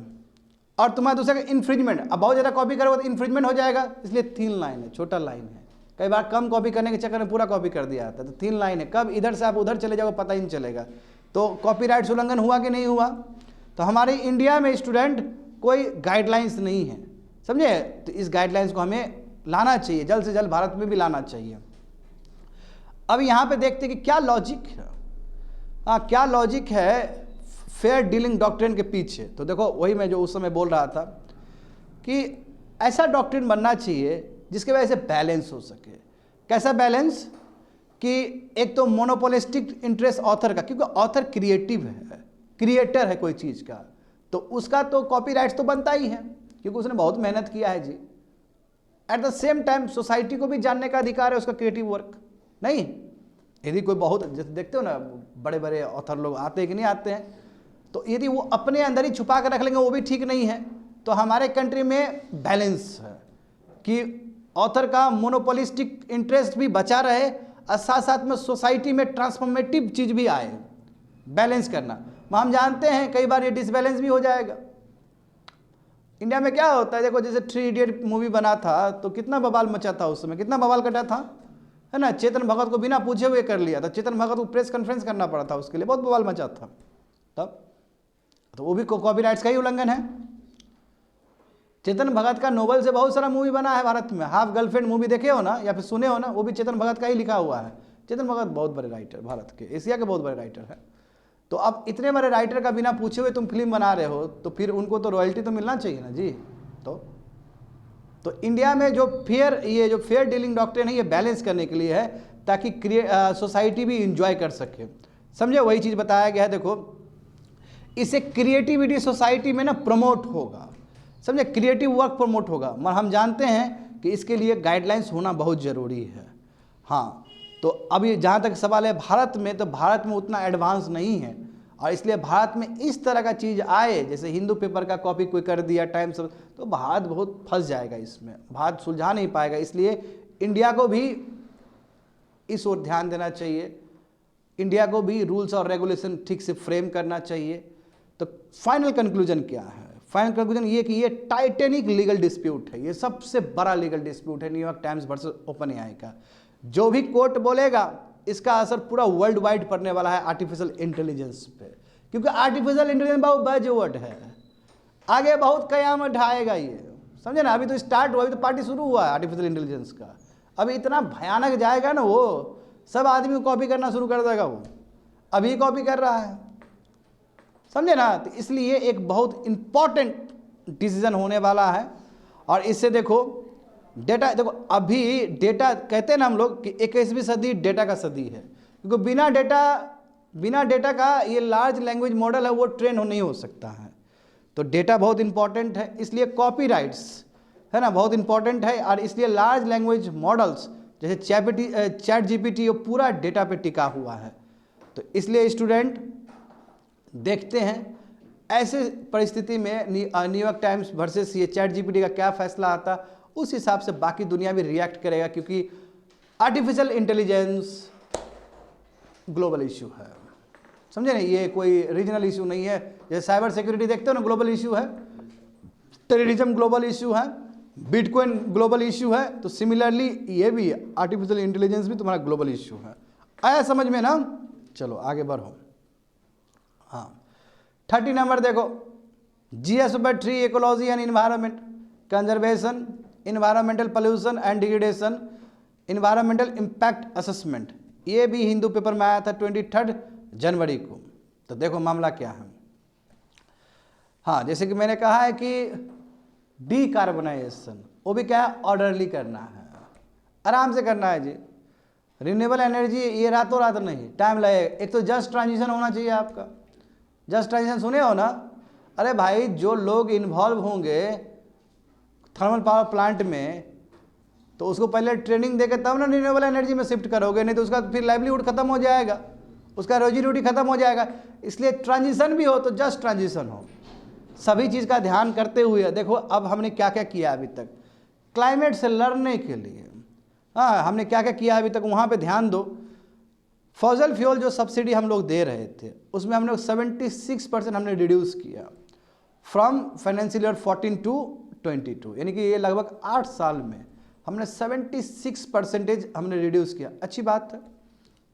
और तुम्हारा दूसरा का इन्फ्रिंजमेंट। अब बहुत ज़्यादा कॉपी करोगे तो इन्फ्रिंजमेंट हो जाएगा, इसलिए थिन लाइन है, छोटा लाइन है। कई बार कम कॉपी करने के चक्कर में पूरा कॉपी कर दिया जाता है, तो थिन लाइन है, कब इधर से आप उधर चले जाओगे पता ही नहीं चलेगा। तो कॉपीराइट उल्लंघन हुआ कि नहीं हुआ? तो हमारे इंडिया में स्टूडेंट कोई गाइडलाइंस नहीं है, समझे। तो इस गाइडलाइंस को हमें लाना चाहिए, जल्द से जल्द भारत में भी लाना चाहिए। अब यहाँ पे देखते हैं कि क्या लॉजिक है, हाँ क्या लॉजिक है फेयर डीलिंग डॉक्ट्रिन के पीछे। तो देखो वही मैं जो उस समय बोल रहा था कि ऐसा डॉक्ट्रिन बनना चाहिए जिसके वजह से बैलेंस हो सके। कैसा बैलेंस? कि एक तो मोनोपोलिस्टिक इंटरेस्ट ऑथर का, क्योंकि ऑथर क्रिएटिव है, क्रिएटर है कोई चीज़ का, तो उसका तो कॉपीराइट्स तो बनता ही है क्योंकि उसने बहुत मेहनत किया है जी। At the same time society को भी जानने का अधिकार है उसका क्रिएटिव वर्क। नहीं, यदि कोई बहुत, जैसे देखते हो ना बड़े बड़े ऑथर लोग आते हैं कि नहीं आते हैं, तो यदि वो अपने अंदर ही छुपा कर रख लेंगे वो भी ठीक नहीं है। तो हमारे कंट्री में बैलेंस है कि ऑथर का मोनोपोलिस्टिक इंटरेस्ट भी बचा रहे और साथ साथ में सोसाइटी में ट्रांसफॉर्मेटिव चीज़ भी आए, बैलेंस करना। हम जानते हैं कई बार ये डिसबैलेंस भी हो जाएगा। इंडिया में क्या होता है, देखो जैसे 3 इडियट मूवी बना था तो कितना बवाल मचा था उस समय, कितना बवाल कटा था, है ना। चेतन भगत को बिना पूछे हुए कर लिया था, चेतन भगत को प्रेस कॉन्फ्रेंस करना पड़ा था उसके लिए, बहुत बवाल मचा था तब। तो वो भी कॉपीराइट्स का ही उल्लंघन है। चेतन भगत का नोवेल से बहुत सारा मूवी बना है भारत में। हाफ गर्लफ्रेंड मूवी देखे हो ना या फिर सुने हो ना, वो भी चेतन भगत का ही लिखा हुआ है। चेतन भगत बहुत बड़े राइटर, भारत के, एशिया के बहुत बड़े राइटर है। तो अब इतने बड़े राइटर का बिना पूछे हुए तुम फिल्म बना रहे हो तो फिर उनको तो रॉयल्टी तो मिलना चाहिए ना जी। तो तो इंडिया में जो फेयर डीलिंग डॉक्ट्रिन है ये बैलेंस करने के लिए है, ताकि सोसाइटी भी इंजॉय कर सके। समझे, वही चीज़ बताया गया है। देखो, इससे क्रिएटिविटी सोसाइटी में ना प्रमोट होगा, समझे, क्रिएटिव वर्क प्रमोट होगा। मगर हम जानते हैं कि इसके लिए गाइडलाइंस होना बहुत ज़रूरी है। हाँ, तो अभी जहाँ तक सवाल है भारत में, तो भारत में उतना एडवांस नहीं है, और इसलिए भारत में इस तरह का चीज़ आए, जैसे हिंदू पेपर का कॉपी कोई कर दिया टाइम से, तो भारत बहुत फंस जाएगा इसमें, भारत सुलझा नहीं पाएगा। इसलिए इंडिया को भी इस ओर ध्यान देना चाहिए, इंडिया को भी रूल्स और रेगुलेशन ठीक से फ्रेम करना चाहिए। तो फाइनल कंक्लूजन क्या है? फाइनल कंक्लूजन ये कि ये टाइटेनिक लीगल डिस्प्यूट है, ये सबसे बड़ा लीगल डिस्प्यूट है New York Times versus open AI का। जो भी कोर्ट बोलेगा इसका असर पूरा वर्ल्ड वाइड पड़ने वाला है आर्टिफिशियल इंटेलिजेंस पे, क्योंकि आर्टिफिशियल इंटेलिजेंस बहुत बज़वर्ड है, आगे बहुत कयामत ढाएगा ये, समझे ना। अभी तो स्टार्ट हुआ, अभी तो पार्टी शुरू हुआ है आर्टिफिशियल इंटेलिजेंस का, अभी इतना भयानक जाएगा ना, वो सब आदमी को कॉपी करना शुरू कर देगा, वो अभी कॉपी कर रहा है, समझे ना। तो इसलिए एक बहुत इंपॉर्टेंट डिसीजन होने वाला है। और इससे देखो डेटा, देखो अभी डेटा कहते हैं ना हम लोग कि 21वीं सदी डेटा का सदी है, क्योंकि बिना डेटा का ये लार्ज लैंग्वेज मॉडल है वो ट्रेन नहीं हो सकता है। तो डेटा बहुत इंपॉर्टेंट है, इसलिए कॉपीराइट्स है ना बहुत इंपॉर्टेंट है। और इसलिए लार्ज लैंग्वेज मॉडल्स जैसे चैट जीपीटी वो पूरा डेटा पे टिका हुआ है। तो इसलिए स्टूडेंट देखते हैं ऐसे परिस्थिति में न्यूयॉर्क टाइम्स वर्सेस ये चैट जीपीटी का क्या फैसला आता, उस हिसाब से बाकी दुनिया भी रिएक्ट करेगा, क्योंकि आर्टिफिशियल इंटेलिजेंस ग्लोबल इशू है, समझे ना, ये कोई रीजनल इशू नहीं है। जैसे साइबर सिक्योरिटी देखते हो ना, ग्लोबल इशू है, टेररिज्म ग्लोबल इशू है, बिटकॉइन ग्लोबल इशू है, तो सिमिलरली ये भी आर्टिफिशियल इंटेलिजेंस भी तुम्हारा ग्लोबल इशू है। आया समझ में ना? चलो आगे बढ़ो। हाँ, 30 नंबर देखो, GS पर tree ecology and environment conservation, environmental pollution and degradation, environmental impact assessment, ये भी हिंदू पेपर में आया था 23 जनवरी को। तो देखो मामला क्या है। हाँ, जैसे कि मैंने कहा है कि डीकार्बोनाइजेशन, वो भी क्या है, ऑर्डरली करना है, आराम से करना है जी। रिन्यूएबल एनर्जी ये रातों रात नहीं, टाइम लगेगा। एक तो जस्ट ट्रांजिशन होना चाहिए आपका, जस्ट ट्रांजिशन सुने हो ना? अरे भाई, जो लोग इन्वॉल्व होंगे थर्मल पावर प्लांट में, तो उसको पहले ट्रेनिंग देकर तब ना रिन्यूएबल एनर्जी में शिफ्ट करोगे, नहीं तो उसका फिर लाइवलीहुड खत्म हो जाएगा, उसका रोजी रोटी खत्म हो जाएगा। इसलिए ट्रांजिशन भी हो तो जस्ट ट्रांजिशन हो, सभी चीज़ का ध्यान करते हुए। देखो अब हमने क्या क्या किया अभी तक क्लाइमेट से लड़ने के लिए, हाँ हमने क्या क्या किया अभी तक, वहाँ पे ध्यान दो। फॉसिल फ्यूल जो सब्सिडी हम लोग दे रहे थे, उसमें हमने 76% हमने रिड्यूस किया फ्रॉम फाइनेंशियल ईयर 14 to 22, यानी कि ये लगभग 8 साल में हमने 76% हमने रिड्यूस किया। अच्छी बात है,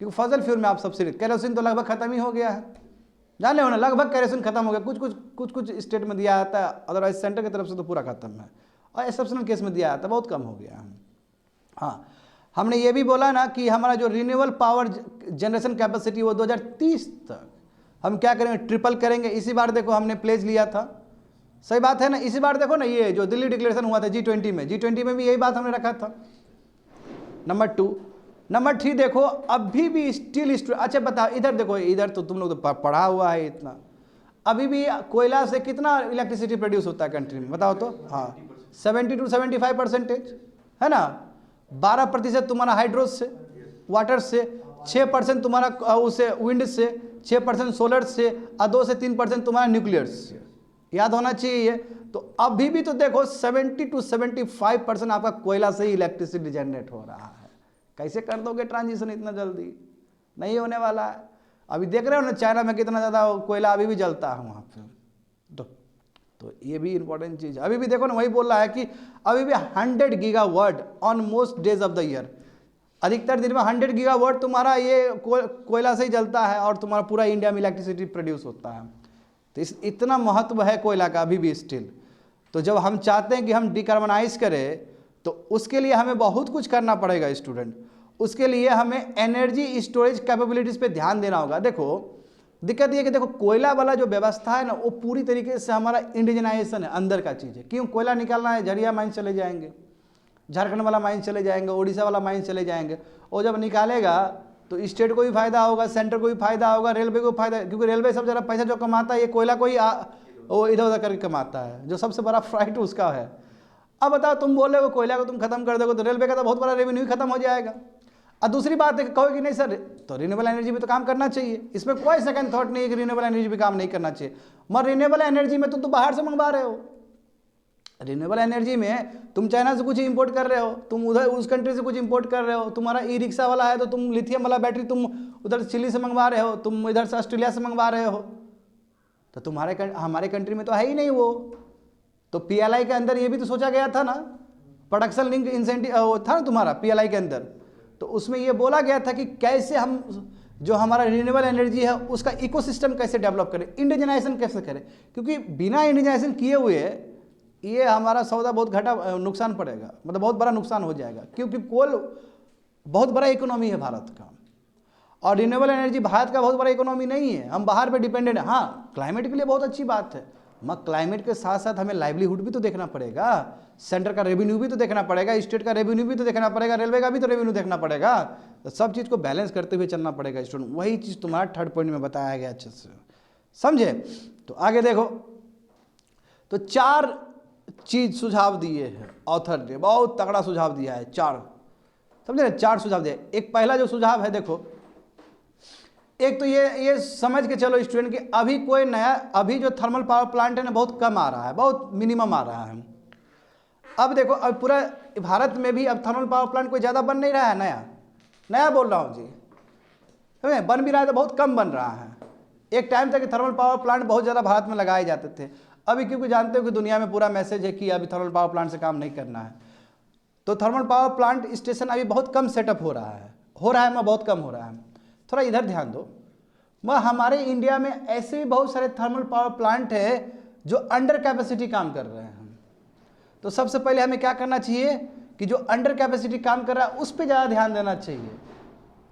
क्योंकि फॉसिल फ्यूल में आप सब्सिडी, केरोसिन तो लगभग खत्म ही हो गया है, जान रहे हो ना, लगभग केरोसिन खत्म हो गया। कुछ स्टेट में दिया जाता है, अदरवाइज सेंटर की तरफ से तो पूरा खत्म है, और एक्सेप्शनल केस में दिया जाता है, बहुत कम हो गया है। हाँ, हमने ये भी बोला ना कि हमारा जो रिन्यूएबल पावर जनरेशन कैपेसिटी वो 2030 तक हम क्या करेंगे, ट्रिपल करेंगे। इसी बार देखो हमने प्लेज लिया था, सही बात है ना। इसी बार देखो ना, ये जो दिल्ली डिक्लेरेशन हुआ था G20 में, G20 में भी यही बात हमने रखा था। नंबर 2, नंबर 3 देखो अभी भी स्टिल, अच्छा बताओ इधर देखो, इधर तो तुम लोग तो पढ़ा हुआ है इतना, अभी भी कोयला से कितना इलेक्ट्रिसिटी प्रोड्यूस होता है कंट्री में, बताओ तो। हाँ, 70 to 75% है ना। 12% तुम्हारा हाइड्रो से, वाटर से, 6% तुम्हारा उससे विंड से, 6% सोलर से, और 2 से 3% तुम्हारा न्यूक्लियर से, याद होना चाहिए। तो अभी भी तो देखो 70 to 75% आपका कोयला से ही इलेक्ट्रिसिटी जनरेट हो रहा है। कैसे कर दोगे ट्रांजिशन इतना जल्दी? नहीं होने वाला है। अभी देख रहे हो ना चाइना में कितना ज़्यादा कोयला अभी भी जलता है वहाँ पे। तो ये भी इंपॉर्टेंट चीज़ है। अभी भी देखो ना, वही बोल रहा है कि अभी भी 100 gigawatt on most days of the year, अधिकतर दिन में 100 गीगावाट तुम्हारा ये कोयला से ही जलता है, और तुम्हारा पूरा इंडिया में इलेक्ट्रिसिटी प्रोड्यूस होता है। तो इतना महत्व है कोयला का अभी भी स्टिल। तो जब हम चाहते हैं कि हम डिकार्बनाइज करें, तो उसके लिए हमें बहुत कुछ करना पड़ेगा स्टूडेंट। उसके लिए हमें एनर्जी स्टोरेज कैपेबिलिटीज़ पे ध्यान देना होगा। देखो दिक्कत ये कि देखो कोयला वाला जो व्यवस्था है ना, वो पूरी तरीके से हमारा इंडिजनाइजेशन है, अंदर का चीज़ है। क्यों? कोयला निकालना है, झरिया माइन चले जाएंगे, झारखंड वाला माइन चले जाएंगे, उड़ीसा वाला माइन चले जाएंगे। और जब निकालेगा तो स्टेट को भी फायदा होगा, सेंटर को भी फायदा होगा, रेलवे को फायदा, क्योंकि रेलवे सब ज़्यादा पैसा जो कमाता है ये कोयला को ही वो इधर उधर करके कमाता है, जो सबसे बड़ा फ्राइट उसका है। अब बताओ, तुम बोल रहे हो कोयला को तुम खत्म कर दोगे तो रेलवे का तो बहुत बड़ा रेवेन्यू खत्म हो जाएगा। और दूसरी बात है, कहो कि नहीं सर तो रिन्यूएबल एनर्जी में तो काम करना चाहिए, इसमें कोई सेकंड थॉट नहीं है कि रिन्यूएबल एनर्जी में काम नहीं करना चाहिए। मगर रिन्यूएबल एनर्जी में तुम बाहर से मंगवा रहे हो, रिन्यूएबल एनर्जी में तुम चाइना से कुछ इंपोर्ट कर रहे हो, तुम उधर उस कंट्री से कुछ इंपोर्ट कर रहे हो। तुम्हारा ई रिक्शा वाला है तो तुम लिथियम वाला बैटरी तुम उधर चिली से मंगवा रहे हो, तुम इधर से ऑस्ट्रेलिया से मंगवा रहे हो। तो तुम्हारे हमारे कंट्री में तो है ही नहीं वो। तो पीएलआई के अंदर ये भी तो सोचा गया था ना, प्रोडक्शन लिंक इंसेंटिव था ना तुम्हारा पीएलआई के अंदर, तो उसमें ये बोला गया था कि कैसे हम जो हमारा रिन्यूएबल एनर्जी है उसका इकोसिस्टम कैसे डेवलप करें, इंडिजनाइजेशन कैसे करें, क्योंकि बिना इंडिजनाइजेशन किए हुए ये हमारा सौदा बहुत घाटा नुकसान पड़ेगा, मतलब बहुत बड़ा नुकसान हो जाएगा, क्योंकि कोल बहुत बड़ा इकोनॉमी है भारत का और रिन्यूएबल एनर्जी भारत का बहुत बड़ा इकोनॉमी नहीं है, हम बाहर पे डिपेंडेंट है। हाँ, क्लाइमेट के लिए बहुत अच्छी बात है, मगर क्लाइमेट के साथ साथ हमें लाइवलीहुड भी तो देखना पड़ेगा, सेंटर का रेवेन्यू भी तो देखना पड़ेगा, स्टेट का रेवेन्यू भी तो देखना पड़ेगा, रेलवे का भी तो रेवेन्यू देखना पड़ेगा। तो सब चीज़ को बैलेंस करते हुए चलना पड़ेगा स्टूडेंट। वही चीज़ तुम्हारा थर्ड पॉइंट में बताया गया, अच्छे से समझे। तो आगे देखो, तो 4 चीज सुझाव दिए हैं ऑथर ने, बहुत तगड़ा सुझाव दिया है, 4 समझे ना, 4 सुझाव दिए। एक पहला जो सुझाव है देखो, एक तो ये समझ के चलो स्टूडेंट कि अभी कोई नया, अभी जो थर्मल पावर प्लांट है ना बहुत कम आ रहा है, बहुत मिनिमम आ रहा है। अब देखो, अब पूरा भारत में भी अब थर्मल पावर प्लांट कोई ज़्यादा बन नहीं रहा है, नया बोल रहा हूँ जी, समझे, बन भी रहा है तो बहुत कम बन रहा है। एक टाइम था कि थर्मल पावर प्लांट बहुत ज़्यादा भारत में लगाए जाते थे, अभी क्योंकि जानते हो कि दुनिया में पूरा मैसेज है कि अभी थर्मल पावर प्लांट से काम नहीं करना है, तो थर्मल पावर प्लांट स्टेशन अभी बहुत कम सेटअप हो रहा है मैं बहुत कम हो रहा है। थोड़ा इधर ध्यान दो, मैं हमारे इंडिया में ऐसे भी बहुत सारे थर्मल पावर प्लांट है जो अंडर कैपेसिटी काम कर रहे हैं। तो सबसे पहले हमें क्या करना चाहिए कि जो अंडर कैपेसिटी काम कर रहा है उस पर ज़्यादा ध्यान देना चाहिए,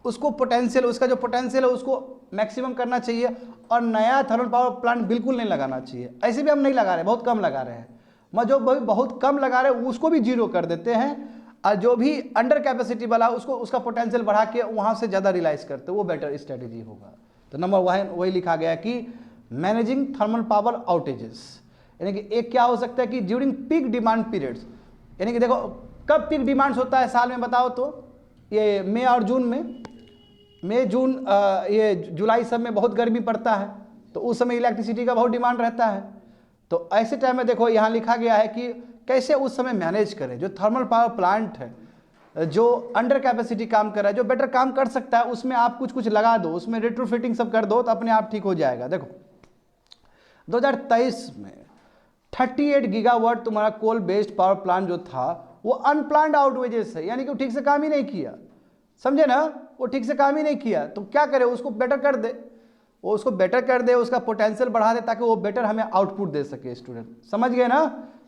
उसको पोटेंशियल, उसका जो पोटेंशियल है उसको मैक्सिमम करना चाहिए, और नया थर्मल पावर प्लांट बिल्कुल नहीं लगाना चाहिए। ऐसे भी हम नहीं लगा रहे, बहुत कम लगा रहे हैं, मैं जो बहुत कम लगा रहे हैं उसको भी जीरो कर देते हैं, और जो भी अंडर कैपेसिटी वाला उसको उसका पोटेंशियल बढ़ा के वहाँ से ज़्यादा रिलाइज करते, वो बेटर स्ट्रेटेजी होगा। तो नंबर 1 वही लिखा गया कि मैनेजिंग थर्मल पावर आउटेजेस, यानी कि एक क्या हो सकता है कि ड्यूरिंग पीक डिमांड पीरियड्स, यानी कि देखो कब पीक डिमांड्स होता है साल में बताओ तो, ये मई और जून में, मई जून ये जुलाई सब में बहुत गर्मी पड़ता है, तो उस समय इलेक्ट्रिसिटी का बहुत डिमांड रहता है। तो ऐसे टाइम में देखो यहाँ लिखा गया है कि कैसे उस समय मैनेज करें। जो थर्मल पावर प्लांट है जो अंडर कैपेसिटी काम कर रहा है, जो बेटर काम कर सकता है, उसमें आप कुछ लगा दो, उसमें रेट्रोफिटिंग सब कर दो तो अपने आप ठीक हो जाएगा। देखो 2023 में 38 गीगावाट तुम्हारा कोल बेस्ड पावर प्लांट जो था वो अनप्लान्ड आउटवेजेस है, यानी कि वो ठीक से काम ही नहीं किया, समझे ना, वो ठीक से काम ही नहीं किया। तो क्या करे, उसको बेटर कर दे, वो उसको बेटर कर दे, उसका पोटेंशियल बढ़ा दे ताकि वो बेटर हमें आउटपुट दे सके। स्टूडेंट समझ गए ना।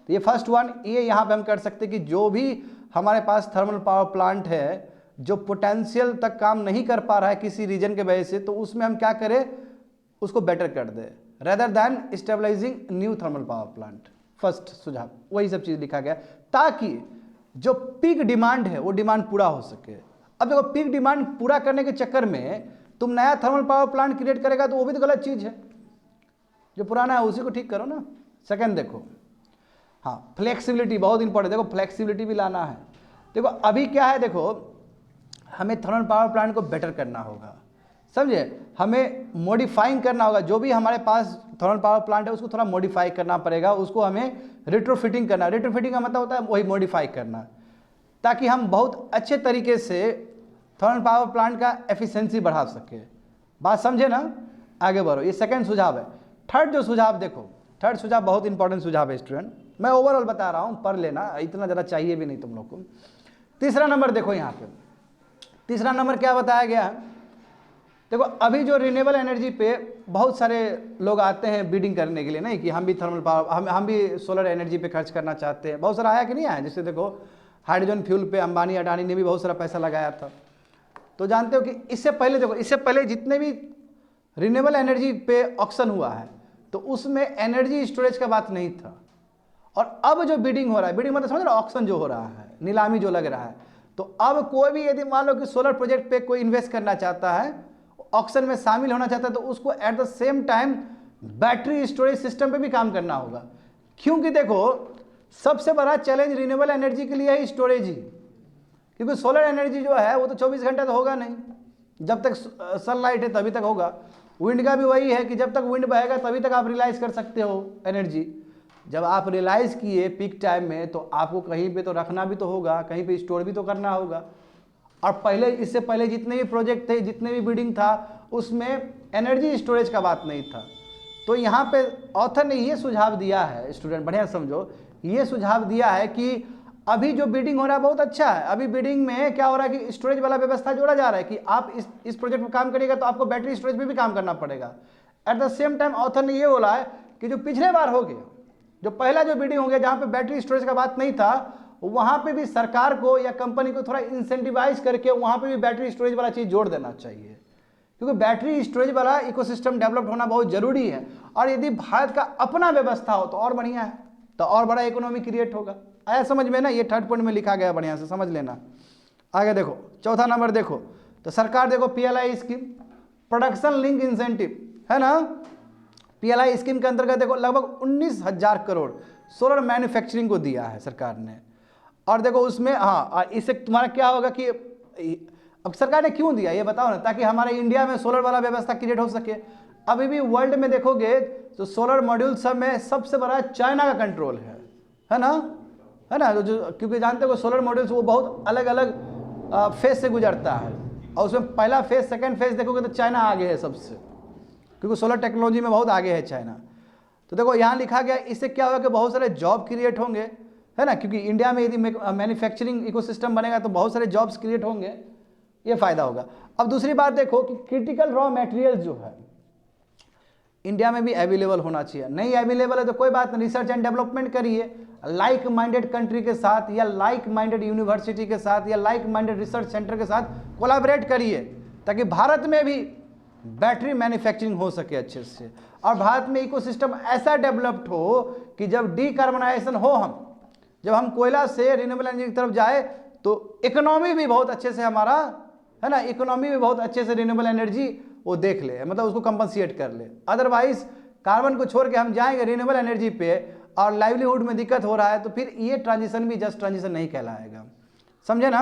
तो ये फर्स्ट वन, ये यहाँ पे हम कर सकते कि जो भी हमारे पास थर्मल पावर प्लांट है जो पोटेंशियल तक काम नहीं कर पा रहा है किसी रीजन के वजह से, तो उसमें हम क्या करें, उसको बेटर कर दे rather than stabilizing new thermal power plant. First सुझाव वही सब चीज़ लिखा गया ताकि जो पीक डिमांड है वो डिमांड पूरा हो सके। अब देखो पीक डिमांड पूरा करने के चक्कर में तुम नया थर्मल पावर प्लांट क्रिएट करेगा तो वो भी तो गलत चीज़ है, जो पुराना है उसी को ठीक करो ना। सेकंड देखो, हाँ फ्लेक्सिबिलिटी बहुत इंपॉर्टेंट, देखो फ्लेक्सिबिलिटी भी लाना है। देखो अभी क्या है, देखो हमें थर्मल पावर प्लांट को बेटर करना होगा, समझे, हमें मॉडिफाइंग करना होगा। जो भी हमारे पास थर्मल पावर प्लांट है उसको थोड़ा मॉडिफाई करना पड़ेगा, उसको हमें रेट्रोफिटिंग करना। रेट्रोफिटिंग का मतलब होता है वही मॉडिफाई करना, ताकि हम बहुत अच्छे तरीके से थर्मल पावर प्लांट का एफिशिएंसी बढ़ा सके। बात समझे ना, आगे बढ़ो। ये सेकंड सुझाव है। थर्ड जो सुझाव देखो, थर्ड सुझाव बहुत इंपॉर्टेंट सुझाव है स्टूडेंट, मैं ओवरऑल बता रहा हूँ, पढ़ लेना, इतना ज़्यादा चाहिए भी नहीं तुम लोग को। तीसरा नंबर देखो, यहाँ पे तीसरा नंबर क्या बताया गया है, देखो अभी जो रिन्यूएबल एनर्जी पे बहुत सारे लोग आते हैं बीडिंग करने के लिए, नहीं कि हम भी थर्मल पावर, हम भी सोलर एनर्जी पे खर्च करना चाहते हैं। बहुत सारा आया कि नहीं आया, जैसे देखो हाइड्रोजन फ्यूल पे अंबानी अडानी ने भी बहुत सारा पैसा लगाया था। तो जानते हो कि इससे पहले देखो, इससे पहले जितने भी रिन्यूएबल एनर्जी पे ऑक्शन हुआ है तो उसमें एनर्जी स्टोरेज का बात नहीं था, और अब जो बिडिंग हो रहा है, बिडिंग मतलब समझ रहे हो, ऑक्शन जो हो रहा है, नीलामी जो लग रहा है। तो अब कोई भी यदि मान लो कि सोलर प्रोजेक्ट पे कोई इन्वेस्ट करना चाहता है, ऑक्शन में शामिल होना चाहता है, तो उसको eight the same time battery storage system पे भी काम करना होगा। क्योंकि देखो सबसे बड़ा चैलेंज रिन्यूएबल एनर्जी के लिए है स्टोरेज ही, क्योंकि सोलर एनर्जी जो है वो तो 24 घंटे तो होगा नहीं, जब तक सनलाइट है तभी तक होगा। विंड का भी वही है कि जब तक विंड बहेगा तभी तक आप रियलाइज कर सकते हो एनर्जी। जब आप रियलाइज किए पीक टाइम में तो आपको कहीं पे तो रखना भी तो होगा, कहीं पे स्टोर भी तो करना होगा। और पहले, इससे पहले जितने भी प्रोजेक्ट थे, जितने भी बिल्डिंग था, उसमें एनर्जी स्टोरेज का बात नहीं था। तो यहाँ पे ऑथर ने ये सुझाव दिया है, स्टूडेंट बढ़िया समझो, ये सुझाव दिया है कि अभी जो बिल्डिंग हो रहा है बहुत अच्छा है। अभी बिल्डिंग में क्या हो रहा है कि स्टोरेज वाला व्यवस्था जोड़ा जा रहा है कि आप इस प्रोजेक्ट में काम करिएगा तो आपको बैटरी स्टोरेज पे भी काम करना पड़ेगा। Eight the same time author ने ये बोला है कि जो पिछले बार हो गया, जो पहला जो बिल्डिंग हो गया जहाँ पे बैटरी स्टोरेज का बात नहीं था, वहाँ पे भी सरकार को या कंपनी को थोड़ा इंसेंटिवाइज करके वहाँ पे भी बैटरी स्टोरेज वाला चीज़ जोड़ देना चाहिए, क्योंकि बैटरी स्टोरेज वाला इकोसिस्टम डेवलप होना बहुत जरूरी है। और यदि भारत का अपना व्यवस्था हो तो और बढ़िया है, तो और बड़ा इकोनॉमी क्रिएट होगा। आया समझ में ना, ये थर्ड पॉइंट में लिखा गया, बढ़िया से समझ लेना। आगे देखो चौथा नंबर देखो, तो सरकार देखो PLI scheme, production link incentive है ना। PLI स्कीम के अंतर्गत देखो लगभग 19,000 करोड़ सोलर मैन्युफैक्चरिंग को दिया है सरकार ने। और देखो उसमें हाँ, इससे तुम्हारा क्या होगा कि अब सरकार ने क्यों दिया ये बताओ ना, ताकि हमारे इंडिया में सोलर वाला व्यवस्था क्रिएट हो सके। अभी भी वर्ल्ड में देखोगे तो सोलर मॉड्यूल सब में सबसे बड़ा चाइना का कंट्रोल है ना, है ना। जो क्योंकि जानते हो सोलर मॉड्यूल्स वो बहुत अलग अलग फेज से गुजरता है, और उसमें पहला फेज सेकंड फेज देखोगे तो चाइना आगे है सबसे, क्योंकि सोलर टेक्नोलॉजी में बहुत आगे है चाइना। तो देखो यहाँ लिखा गया, इससे क्या होगा कि बहुत सारे जॉब क्रिएट होंगे, है ना, क्योंकि इंडिया में यदि मैन्युफैक्चरिंग इकोसिस्टम बनेगा तो बहुत सारे जॉब्स क्रिएट होंगे, ये फायदा होगा। अब दूसरी बात देखो कि क्रिटिकल रॉ मटेरियल जो है इंडिया में भी अवेलेबल होना चाहिए। नहीं अवेलेबल है तो कोई बात नहीं, रिसर्च एंड डेवलपमेंट करिए लाइक माइंडेड कंट्री के साथ, या लाइक माइंडेड यूनिवर्सिटी के साथ, या लाइक माइंडेड रिसर्च सेंटर के साथ कोलैबोरेट करिए, ताकि भारत में भी बैटरी मैन्युफैक्चरिंग हो सके अच्छे से, और भारत में इकोसिस्टम ऐसा डेवलप्ड हो कि जब डीकार्बनाइजेशन हो, जब हम कोयला से रिन्यूएबल एनर्जी की तरफ जाए तो इकोनॉमी भी बहुत अच्छे से हमारा, है ना, इकोनॉमी भी बहुत अच्छे से रिन्यूएबल एनर्जी वो देख ले, मतलब उसको कंपनसेट कर ले। अदरवाइज कार्बन को छोड़ के हम जाएंगे रिन्यूएबल एनर्जी पे और लाइवलीहुड में दिक्कत हो रहा है, तो फिर ये ट्रांजिशन भी जस्ट ट्रांजिशन नहीं कहलाएगा, समझे ना।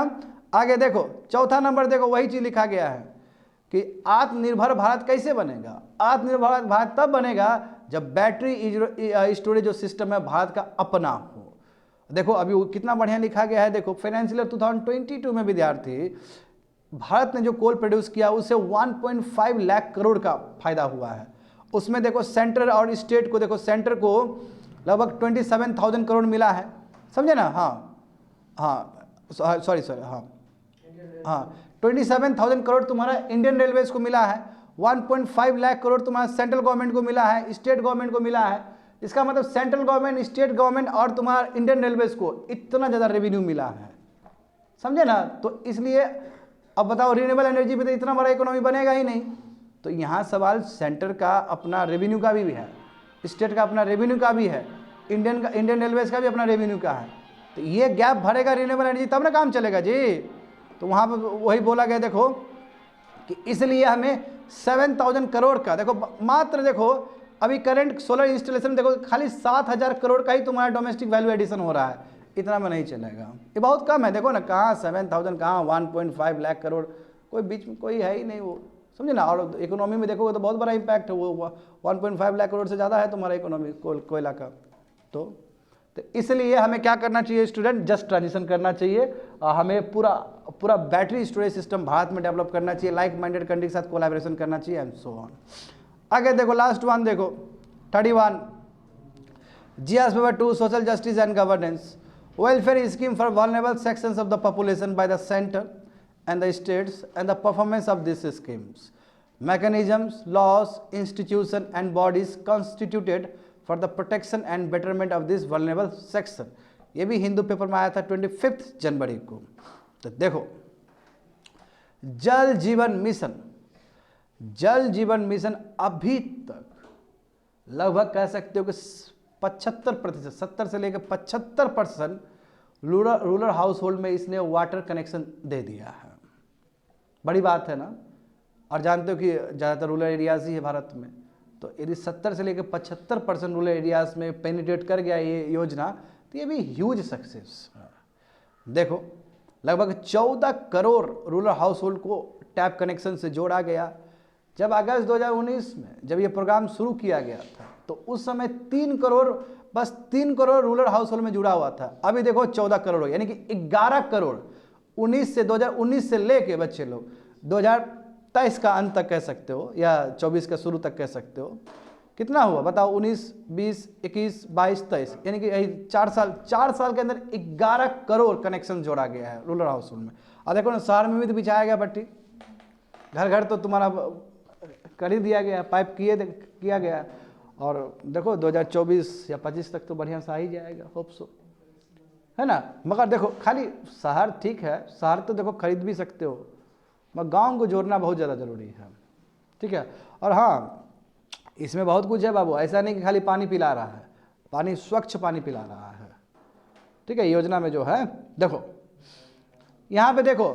आगे देखो चौथा नंबर देखो, वही चीज लिखा गया है कि आत्मनिर्भर भारत कैसे बनेगा। आत्मनिर्भर भारत तब बनेगा जब बैटरी स्टोरेज जो सिस्टम है भारत का अपना हो। देखो अभी वो कितना बढ़िया लिखा गया है, देखो फाइनेंशियल ईयर 2022 में विद्यार्थी भारत ने जो कोल प्रोड्यूस किया उससे 1.5 लाख करोड़ का फायदा हुआ है। उसमें देखो सेंटर और स्टेट को, देखो सेंटर को लगभग 27,000 करोड़ मिला है, समझे ना। हाँ सॉरी हाँ 27,000 करोड़ तुम्हारा इंडियन रेलवेज को मिला है, 1.5 लाख करोड़ तुम्हारा सेंट्रल गवर्नमेंट को मिला है, स्टेट गवर्नमेंट को मिला है। इसका मतलब सेंट्रल गवर्नमेंट, स्टेट गवर्नमेंट और तुम्हारा इंडियन रेलवेज को इतना ज़्यादा रेवेन्यू मिला है, समझे ना। तो इसलिए अब बताओ रिन्यूएबल एनर्जी पे तो इतना बड़ा इकोनॉमी बनेगा ही नहीं। तो यहाँ सवाल सेंटर का अपना रेवेन्यू का भी है, स्टेट का अपना रेवेन्यू का भी है, इंडियन रेलवेज का भी अपना रेवेन्यू का है। तो ये गैप भरेगा रिन्यूएबल एनर्जी तब ना काम चलेगा जी। तो वहाँ पर वही बोला गया देखो कि इसलिए हमें 7,000 करोड़ का, देखो मात्र देखो अभी करंट सोलर इंस्टॉलेशन देखो खाली 7,000 करोड़ का ही तुम्हारा डोमेस्टिक वैल्यू एडिशन हो रहा है, इतना में नहीं चलेगा, ये बहुत कम है। देखो ना कहाँ 7,000 कहाँ 1.5 लाख करोड़, कोई बीच में कोई है ही नहीं वो, समझे ना। और इकोनॉमी में देखोगे तो बहुत बड़ा इम्पैक्ट है, वो 1.5 लाख करोड़ से ज़्यादा है तुम्हारा इकोनॉमी कोयला का। तो इसलिए हमें क्या करना चाहिए स्टूडेंट, जस्ट ट्रांजिशन करना चाहिए। हमें पूरा बैटरी स्टोरेज सिस्टम भारत में डेवलप करना चाहिए, लाइक माइंडेड कंट्री के साथ कोलैबोरेशन करना चाहिए एंड सो ऑन। आगे देखो लास्ट वन देखो 31 GS paper 2 social justice and governance, welfare scheme for vulnerable sections of the population by the center and the states and the performance of these schemes, mechanisms, laws, institutions and bodies constituted for the protection and betterment of this vulnerable section। ये भी Hindu paper में आया था 25 जनवरी को। तो देखो Jal Jeevan mission अभी तक लगभग कह सकते हो कि 75%, 70 से लेकर 75% रूरल हाउस होल्ड में इसने वाटर कनेक्शन दे दिया है। बड़ी बात है ना। और जानते हो कि ज़्यादातर रूरल एरियाज ही है भारत में, तो यदि 70 से लेकर 75% रूरल एरियाज में पेनिट्रेट कर गया ये योजना, तो ये भी ह्यूज सक्सेस है। देखो लगभग 14 करोड़ रूरल हाउस होल्ड को टैप कनेक्शन से जोड़ा गया। जब अगस्त 2019 में जब ये प्रोग्राम शुरू किया गया था, तो उस समय 3 करोड़, बस 3 करोड़ रूरल हाउस होल्ड में जुड़ा हुआ था। अभी देखो 14 करोड़, यानी कि 11 करोड़ 2019 से लेके बच्चे लोग 2023 का अंत तक कह सकते हो, या 24 का शुरू तक कह सकते हो। कितना हुआ बताओ? 19, 20, 21, 22, 23, यानी कि यही 4 साल के अंदर 11 करोड़ कनेक्शन जोड़ा गया है रूरल हाउस होल्ड में। और देखो ना, शहर में भी तो बिछाया गया पट्टी, घर घर तो तुम्हारा कर ही दिया गया, पाइप किया गया। और देखो 2024 या 25 तक तो बढ़िया सा ही जाएगा, होप सो, है ना। मगर देखो खाली शहर ठीक है, शहर तो देखो खरीद भी सकते हो, मगर गांव को जोड़ना बहुत ज़्यादा ज़रूरी है, ठीक है। और हाँ, इसमें बहुत कुछ है बाबू, ऐसा नहीं कि खाली पानी पिला रहा है, पानी स्वच्छ पानी पिला रहा है, ठीक है। योजना में जो है देखो, यहाँ पे देखो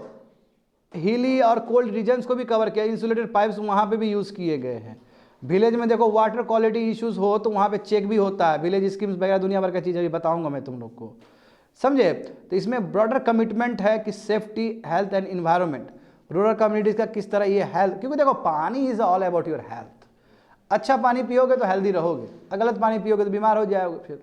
हिली और कोल्ड रीजन्स को भी कवर किया, इंसुलेटेड पाइप्स वहाँ पे भी यूज़ किए गए हैं। विलेज में देखो वाटर क्वालिटी इश्यूज हो तो वहाँ पे चेक भी होता है, विलेज स्कीम्स वगैरह दुनिया भर का चीज़ अभी बताऊंगा मैं तुम लोग को, समझे। तो इसमें ब्रॉडर कमिटमेंट है कि safety, health and environment, rural communities का किस तरह ये हेल्थ, क्योंकि देखो पानी is all about your health. अच्छा पानी पियोगे तो हेल्दी रहोगे, अगर गलत पानी पियोगे तो बीमार हो जाओगे फिर,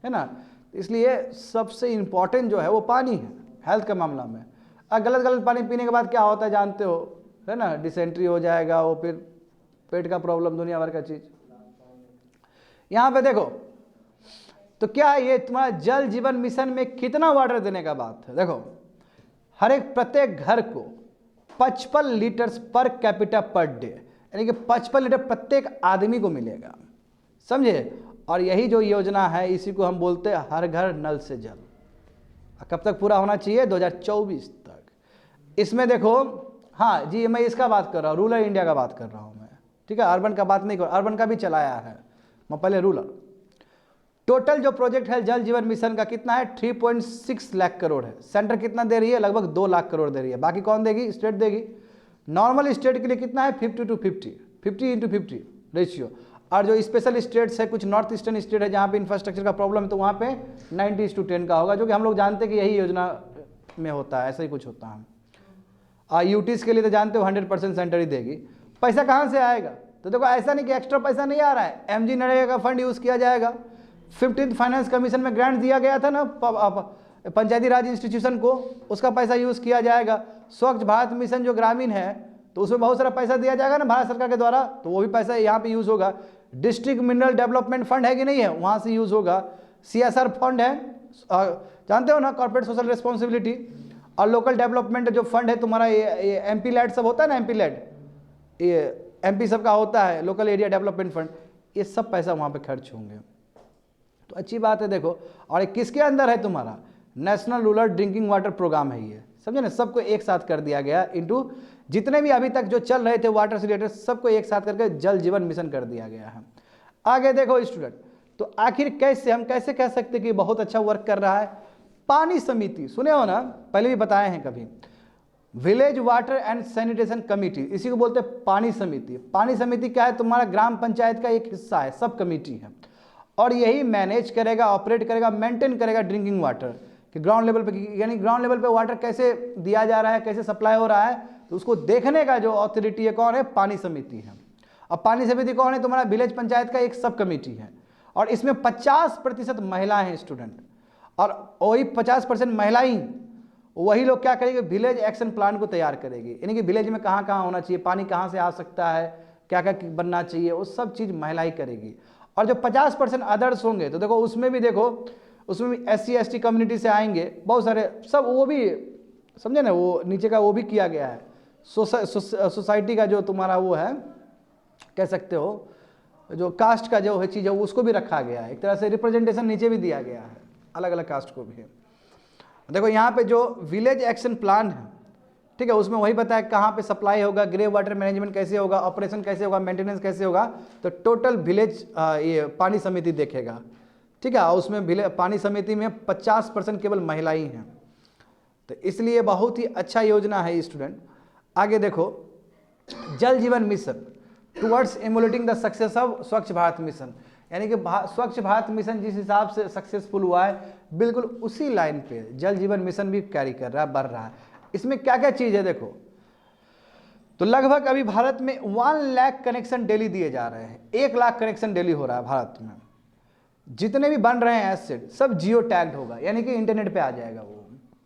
है ना। इसलिए सबसे इम्पॉर्टेंट जो है वो पानी है हेल्थ के मामला में। अब गलत पानी पीने के बाद क्या होता है जानते हो, है ना, डिसेंट्री हो जाएगा, वो फिर पेट का प्रॉब्लम, दुनिया भर का चीज़। यहाँ पे देखो तो क्या ये तुम्हारा जल जीवन मिशन में कितना वाटर देने का बात है। देखो हर एक प्रत्येक घर को 55 litres per capita per day, यानी कि 55 लीटर प्रत्येक आदमी को मिलेगा, समझे। और यही जो योजना है इसी को हम बोलते हैं हर घर नल से जल। कब तक पूरा होना चाहिए? 2024 तक। इसमें देखो, हाँ जी, मैं इसका बात कर रहा हूँ, रूरल इंडिया का बात कर रहा हूँ मैं, ठीक है। अर्बन का बात नहीं कर, अर्बन का भी चलाया है मैं, पहले रूरल। टोटल जो प्रोजेक्ट है जल जीवन मिशन का कितना है? 3.6 लाख करोड़ है। सेंटर कितना दे रही है? लगभग 2 लाख करोड़ दे रही है। बाकी कौन देगी? स्टेट देगी। नॉर्मल स्टेट के लिए कितना है? 50:50 रेशियो। और जो स्पेशल स्टेट्स है, कुछ नॉर्थ ईस्टर्न स्टेट है जहाँ पे इंफ्रास्ट्रक्चर का प्रॉब्लम है, तो वहाँ पे 90:10 का होगा, जो कि हम लोग जानते हैं कि यही योजना में होता है, ऐसा ही कुछ होता है। यूटीज के लिए तो जानते हो 100% सेंटर ही देगी। पैसा कहाँ से आएगा? तो देखो ऐसा नहीं कि एक्स्ट्रा पैसा नहीं आ रहा है, एमजी नरेगा का फंड यूज़ किया जाएगा। 15th फाइनेंस कमीशन में ग्रांट दिया गया था ना पंचायती राज इंस्टीट्यूशन को, उसका पैसा यूज़ किया जाएगा। स्वच्छ भारत मिशन जो ग्रामीण है तो उसमें बहुत सारा पैसा दिया जाएगा ना भारत सरकार के द्वारा, तो वो भी पैसा यहाँ पे यूज़ होगा। डिस्ट्रिक्ट मिनरल डेवलपमेंट फंड है कि नहीं है, वहाँ से यूज़ होगा। CSR फंड है, जानते हो ना, कॉर्पोरेट सोशल रिस्पॉन्सिबिलिटी। और लोकल डेवलपमेंट जो फंड है तुम्हारा, ये MP लैड सब होता है ना, MP लैड, ये MP सबका होता है, लोकल एरिया डेवलपमेंट फंड, ये सब पैसा वहाँ पे खर्च होंगे। तो अच्छी बात है। देखो, और किसके अंदर है? तुम्हारा national rural drinking water programme है ये, समझे ना। सबको एक साथ कर दिया गया इनटू जितने भी अभी तक जो चल रहे थे वाटर से रिलेटेड, सबको एक साथ करके जल जीवन मिशन कर दिया गया है। आगे देखो स्टूडेंट, तो आखिर कैसे हम कैसे कह सकते हैं कि बहुत अच्छा वर्क कर रहा है? पानी समिति सुने हो ना, पहले भी बताए हैं कभी, village water and sanitation committee, इसी को बोलते हैं पानी समिति। पानी समिति क्या है? तुम्हारा ग्राम पंचायत का एक हिस्सा है, सब कमेटी है, और यही मैनेज करेगा, ऑपरेट करेगा, मेंटेन करेगा ड्रिंकिंग वाटर कि ग्राउंड लेवल पे, यानी ग्राउंड लेवल पे वाटर कैसे दिया जा रहा है, कैसे सप्लाई हो रहा है, तो उसको देखने का जो अथॉरिटी है कौन है? पानी समिति है। अब पानी समिति कौन है? तुम्हारा विलेज पंचायत का एक सब कमेटी है, और इसमें 50% महिला हैं स्टूडेंट, और वही 50% महिला ही वही लोग क्या करेंगे? विलेज एक्शन प्लान को तैयार करेगी, यानी कि विलेज में कहाँ कहाँ होना चाहिए, पानी कहाँ से आ सकता है, क्या क्या बनना चाहिए, वो सब चीज़ महिला ही करेगी। और जो 50% अदर्स होंगे, तो देखो उसमें भी उसमें भी SC ST कम्युनिटी से आएंगे बहुत सारे, सब वो भी समझे ना, वो नीचे का वो भी किया गया है। सोसाइटी का जो तुम्हारा वो है, कह सकते हो, जो कास्ट का जो है चीज़ है, उसको भी रखा गया है, एक तरह से रिप्रेजेंटेशन नीचे भी दिया गया है, अलग अलग कास्ट को भी है। देखो यहाँ पे जो विलेज एक्शन प्लान है, ठीक है, उसमें वही बताया कहाँ पे सप्लाई होगा, ग्रे वाटर मैनेजमेंट कैसे होगा, ऑपरेशन कैसे होगा, मेंटेनेंस कैसे होगा, तो टोटल विलेज ये पानी समिति देखेगा। ठीक है, उसमें पानी समिति में 50% केवल महिला ही हैं। तो इसलिए बहुत ही अच्छा योजना है स्टूडेंट। आगे देखो, Jal Jeevan mission towards emulating the success of Swachh Bharat mission, यानी कि स्वच्छ भारत मिशन जिस हिसाब से सक्सेसफुल हुआ है बिल्कुल उसी लाइन पे जल जीवन मिशन भी कैरी कर रहा है, बढ़ रहा है। इसमें क्या क्या चीज़ है देखो, तो लगभग अभी भारत में 1 लाख कनेक्शन डेली दिए जा रहे हैं, 1 लाख कनेक्शन डेली हो रहा है भारत में। जितने भी बन रहे हैं एसेट सब जियो टैग्ड होगा, यानी कि इंटरनेट पे आ जाएगा वो,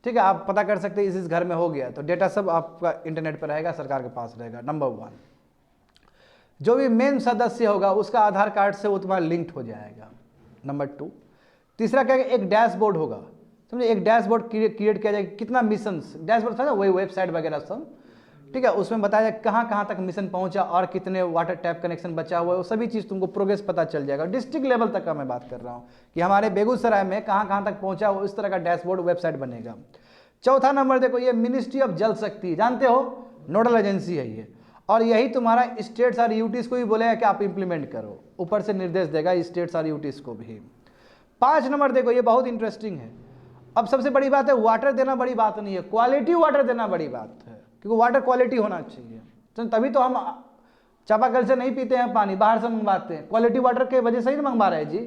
ठीक है। आप पता कर सकते हैं इस घर में हो गया, तो डेटा सब आपका इंटरनेट पर रहेगा, सरकार के पास रहेगा। नंबर 1, जो भी मेन सदस्य होगा उसका आधार कार्ड से वो तुम्हारा लिंक्ड हो जाएगा। नंबर 2, तीसरा क्या है, एक डैशबोर्ड होगा, समझे, एक डैशबोर्ड क्रिएट किया जाएगा, कितना मिशन, डैशबोर्ड था ना वही वेबसाइट वगैरह सब, ठीक है। उसमें बताया जाए कहाँ कहाँ तक मिशन पहुंचा और कितने वाटर टैप कनेक्शन बचा हुआ है, वो सभी चीज़ तुमको प्रोग्रेस पता चल जाएगा। डिस्ट्रिक्ट लेवल तक का मैं बात कर रहा हूँ कि हमारे बेगूसराय में कहाँ कहाँ तक पहुंचा, वो इस तरह का डैशबोर्ड वेबसाइट बनेगा। चौथा नंबर देखो, ये मिनिस्ट्री ऑफ जल शक्ति, जानते हो नोडल एजेंसी है ये, और यही तुम्हारा स्टेट्स और यूटीज को भी बोलेगा कि आप इंप्लीमेंट करो, ऊपर से निर्देश देगा स्टेट्स और यूटीज को भी। 5 नंबर देखो, ये बहुत इंटरेस्टिंग है। अब सबसे बड़ी बात है, वाटर देना बड़ी बात नहीं है, क्वालिटी वाटर देना बड़ी बात है, क्योंकि वाटर क्वालिटी होना चाहिए। तो तभी तो हम चापाकल से नहीं पीते हैं पानी, बाहर से मंगवाते हैं, क्वालिटी वाटर के वजह से ही मंगवा रहे हैं जी,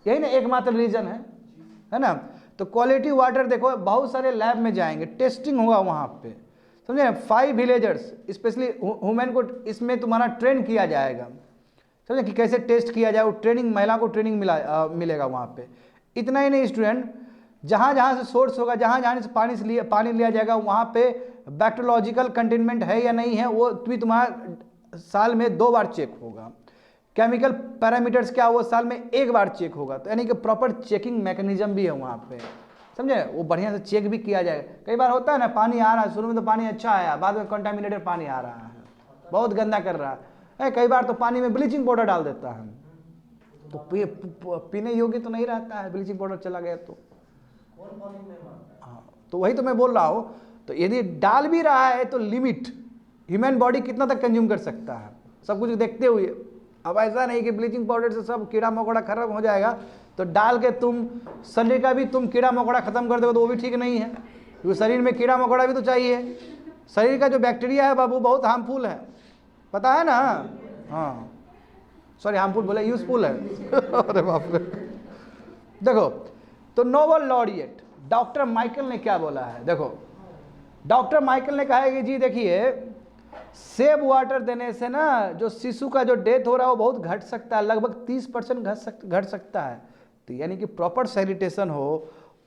यही ना एकमात्र रीजन है ना। तो क्वालिटी वाटर देखो, बहुत सारे लैब में जाएंगे, टेस्टिंग होगा वहाँ पे, समझे। 5 विलेजर्स स्पेशली वुमेन को इसमें तुम्हारा ट्रेन किया जाएगा, समझे, कि कैसे टेस्ट किया जाए, वो ट्रेनिंग, महिला को ट्रेनिंग मिलेगा वहाँ पे। इतना ही नहीं स्टूडेंट, जहाँ जहाँ से सोर्स होगा, जहाँ जहाँ से पानी लिया जाएगा, वहाँ पे बैक्टीरियोलॉजिकल कंटेनमेंट है या नहीं है वो भी तुम्हारा साल में 2 बार चेक होगा। केमिकल पैरामीटर्स क्या, वो साल में 1 बार चेक होगा। तो यानी कि प्रॉपर चेकिंग मैकेनिज्म भी है वहाँ पे, समझे, वो बढ़िया से चेक भी किया जाएगा। कई बार होता है ना, पानी आ रहा है, शुरू में तो पानी अच्छा आया, बाद में कंटामिनेटेड पानी आ रहा है, बहुत गंदा कर रहा है। कई बार तो पानी में ब्लीचिंग पाउडर डाल देता है, तो पीने योग्य तो नहीं रहता है, ब्लीचिंग पाउडर चला गया तो। हाँ, तो वही तो मैं बोल रहा हूँ। तो यदि डाल भी रहा है तो लिमिट, ह्यूमन बॉडी कितना तक कंज्यूम कर सकता है, सब कुछ देखते हुए। अब ऐसा नहीं कि ब्लीचिंग पाउडर से सब कीड़ा मकोड़ा खत्म हो जाएगा, तो डाल के तुम शरीर का भी तुम कीड़ा मकोड़ा खत्म कर दोगे तो वो भी ठीक नहीं है, क्योंकि शरीर में कीड़ा मकोड़ा भी तो चाहिए। शरीर का जो बैक्टीरिया है बाबू बहुत हार्मफुल है, पता है ना। हाँ सॉरी, हार्मफुल बोले, यूजफुल है। अरे बाप रे। देखो, तो नोबेल लॉरिएट डॉक्टर माइकल ने क्या बोला है, देखो डॉक्टर माइकल ने कहा है कि जी देखिए, सेब वाटर देने से ना जो शिशु का जो डेथ हो रहा है वो बहुत घट सकता है, लगभग 30% घट सकता है। तो यानी कि प्रॉपर सैनिटेशन हो,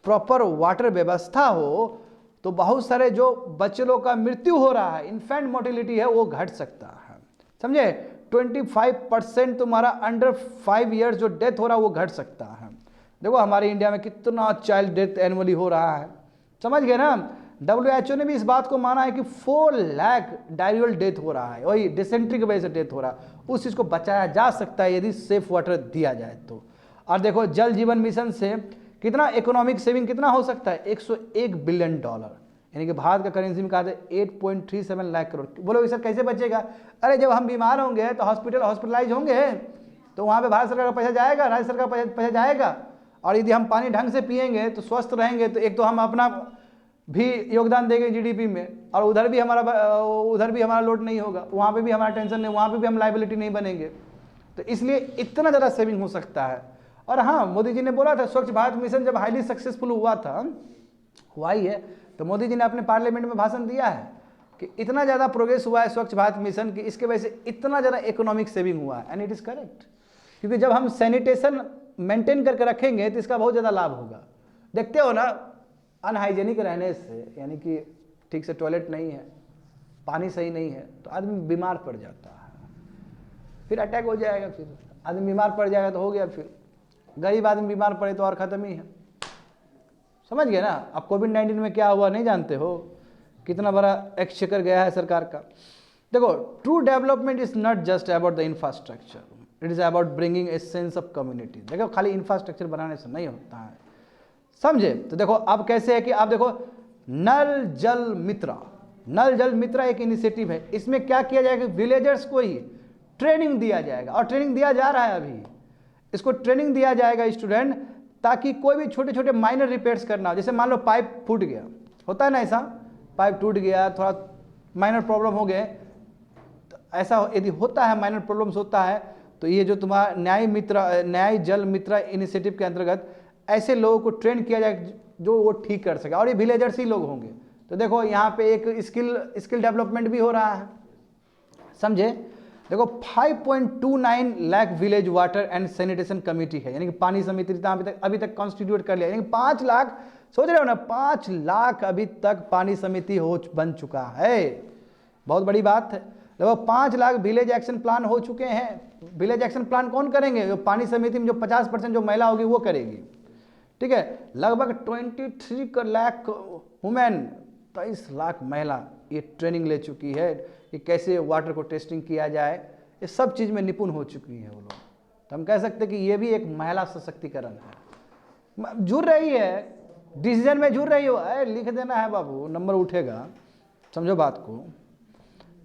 प्रॉपर वाटर व्यवस्था हो, तो बहुत सारे जो बच्चों का मृत्यु हो रहा है, इन्फेंट मोर्टेलिटी है, वो घट सकता है, समझे। 25% तुम्हारा अंडर 5 ईयर्स जो डेथ हो रहा है वो घट सकता है। देखो हमारे इंडिया में कितना चाइल्ड डेथ एनुअली हो रहा है, समझ गए ना। WHO ने भी इस बात को माना है कि 4 लाख डायरियल डेथ हो रहा है, वही डिसेंट्री की वजह से डेथ हो रहा है, उस चीज़ को बचाया जा सकता है यदि सेफ वाटर दिया जाए तो। और देखो जल जीवन मिशन से कितना इकोनॉमिक सेविंग कितना हो सकता है, $101 बिलियन, यानी कि भारत का करेंसी में कहा था 8.37 लाख करोड़। बोलो सर कैसे बचेगा, अरे जब हम बीमार होंगे तो हॉस्पिटलाइज होंगे तो वहाँ पे भारत सरकार का पैसा जाएगा, राज्य सरकार का पैसा जाएगा। और यदि हम पानी ढंग से पिएंगे तो स्वस्थ रहेंगे, तो एक तो हम अपना भी योगदान देंगे GDP में, और उधर भी हमारा लोड नहीं होगा, वहाँ पे भी हमारा टेंशन नहीं, वहाँ पे भी हम लाइबिलिटी नहीं बनेंगे। तो इसलिए इतना ज़्यादा सेविंग हो सकता है। और हाँ, मोदी जी ने बोला था स्वच्छ भारत मिशन जब हाईली सक्सेसफुल हुआ ही है, तो मोदी जी ने अपने पार्लियामेंट में भाषण दिया है कि इतना ज़्यादा प्रोग्रेस हुआ है स्वच्छ भारत मिशन की, इसके वजह से इतना ज़्यादा इकोनॉमिक सेविंग हुआ है। एंड इट इज़ करेक्ट, क्योंकि जब हम सैनिटेशन मेंटेन करके रखेंगे तो इसका बहुत ज़्यादा लाभ होगा। देखते हो ना, अनहाइजेनिक रहने से, यानी कि ठीक से टॉयलेट नहीं है, पानी सही नहीं है, तो आदमी बीमार पड़ जाता है, फिर अटैक हो जाएगा, फिर आदमी बीमार पड़ जाएगा तो हो गया, फिर गरीब आदमी बीमार पड़े तो और ख़त्म ही है, समझ गए ना। अब कोविड-19 में क्या हुआ नहीं जानते हो, कितना बड़ा एक्सचेकर गया है सरकार का। देखो, true development is not just about the infrastructure, it is about bringing a sense of community. देखो खाली इंफ्रास्ट्रक्चर बनाने से नहीं होता है, समझे। तो देखो अब कैसे है कि आप देखो नल जल मित्रा एक इनिशिएटिव है। इसमें क्या किया जाएगा, विलेजर्स को ही ट्रेनिंग दिया जाएगा, और ट्रेनिंग दिया जा रहा है अभी। इसको ट्रेनिंग दिया जाएगा स्टूडेंट, ताकि कोई भी छोटे छोटे माइनर रिपेयर्स करना हो। जैसे मान लो पाइप फूट गया, होता है ना ऐसा, पाइप टूट गया, थोड़ा माइनर प्रॉब्लम हो गए, तो ऐसा यदि होता है, माइनर प्रॉब्लम्स होता है, तो ये जो तुम्हारा न्याय जल मित्र इनिशिएटिव के अंतर्गत ऐसे लोगों को ट्रेन किया जाए जो वो ठीक कर सके, और ये विलेजर्स ही लोग होंगे। तो देखो यहाँ पे एक स्किल डेवलपमेंट भी हो रहा है, समझे। देखो 5.29 lakh village water and sanitation committee है, यानी कि पानी समिति अभी तक कॉन्स्टिट्यूट कर लिया, यानी 5 लाख, सोच रहे हो ना, 5 लाख अभी तक पानी समिति बन चुका है, बहुत बड़ी बात है। देखो 5 लाख विलेज एक्शन प्लान हो चुके हैं। विलेज एक्शन प्लान कौन करेंगे? जो पानी समिति में जो 50% जो महिला होगी वो करेगी, ठीक है। लगभग 23 लाख वुमेन, 23 लाख महिला ये ट्रेनिंग ले चुकी है कि कैसे वाटर को टेस्टिंग किया जाए, ये सब चीज़ में निपुण हो चुकी है वो लोग। तो हम कह सकते हैं कि ये भी एक महिला सशक्तिकरण है। जुड़ रही है, डिसीजन में जुड़ रही हो, लिख देना है बाबू, नंबर उठेगा, समझो बात को।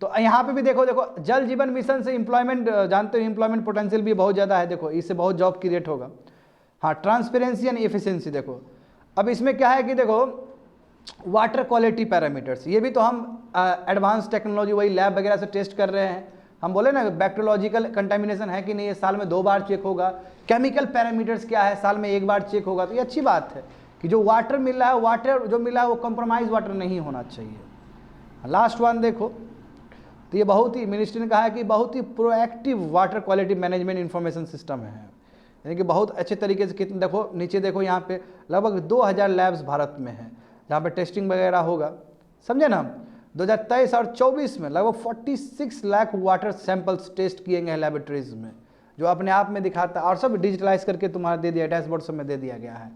तो यहाँ पे भी देखो जल जीवन मिशन से एम्प्लॉयमेंट, जानते हो एम्प्लॉयमेंट पोटेंशियल भी बहुत ज़्यादा है, देखो इससे बहुत जॉब क्रिएट होगा। हाँ, ट्रांसपेरेंसी एंड एफिशिएंसी, देखो अब इसमें क्या है कि देखो वाटर क्वालिटी पैरामीटर्स, ये भी तो हम एडवांस टेक्नोलॉजी वही लैब वगैरह से टेस्ट कर रहे हैं। हम बोले ना बैक्टीरियोलॉजिकल कंटामिनेशन है कि नहीं, ये साल में 2 बार चेक होगा। केमिकल पैरामीटर्स क्या है, साल में 1 बार चेक होगा। तो ये अच्छी बात है कि जो वाटर मिल रहा है, वाटर जो मिला है वो कंप्रोमाइज वाटर नहीं होना चाहिए। लास्ट वन देखो, तो ये बहुत ही, मिनिस्ट्री ने कहा है कि बहुत ही proactive water quality management information system है, यानी कि बहुत अच्छे तरीके से। कितने देखो नीचे देखो, यहाँ पे लगभग 2000 लैब्स भारत में हैं जहाँ पे टेस्टिंग वगैरह होगा, समझे ना। 2023 और 24 में लगभग 46 लाख वाटर सैंपल्स टेस्ट किए गए हैं लेबोरेटरीज में, जो अपने आप में दिखाता है, और सब डिजिटलाइज करके तुम्हारा दे दिया, डैशबोर्ड सब में दे दिया गया है।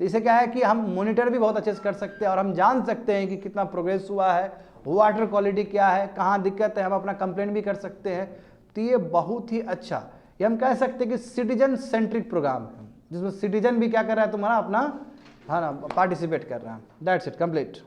तो इसे क्या है कि हम मॉनिटर भी बहुत अच्छे से कर सकते हैं और हम जान सकते हैं कि कितना प्रोग्रेस हुआ है, वाटर क्वालिटी क्या है, कहाँ दिक्कत है, हम अपना कंप्लेंट भी कर सकते हैं। तो ये बहुत ही अच्छा, ये हम कह सकते हैं कि सिटीजन सेंट्रिक प्रोग्राम है, जिसमें सिटीजन भी क्या कर रहा है, तुम्हारा अपना, हाँ ना, पार्टिसिपेट कर रहा है। That's it, complete.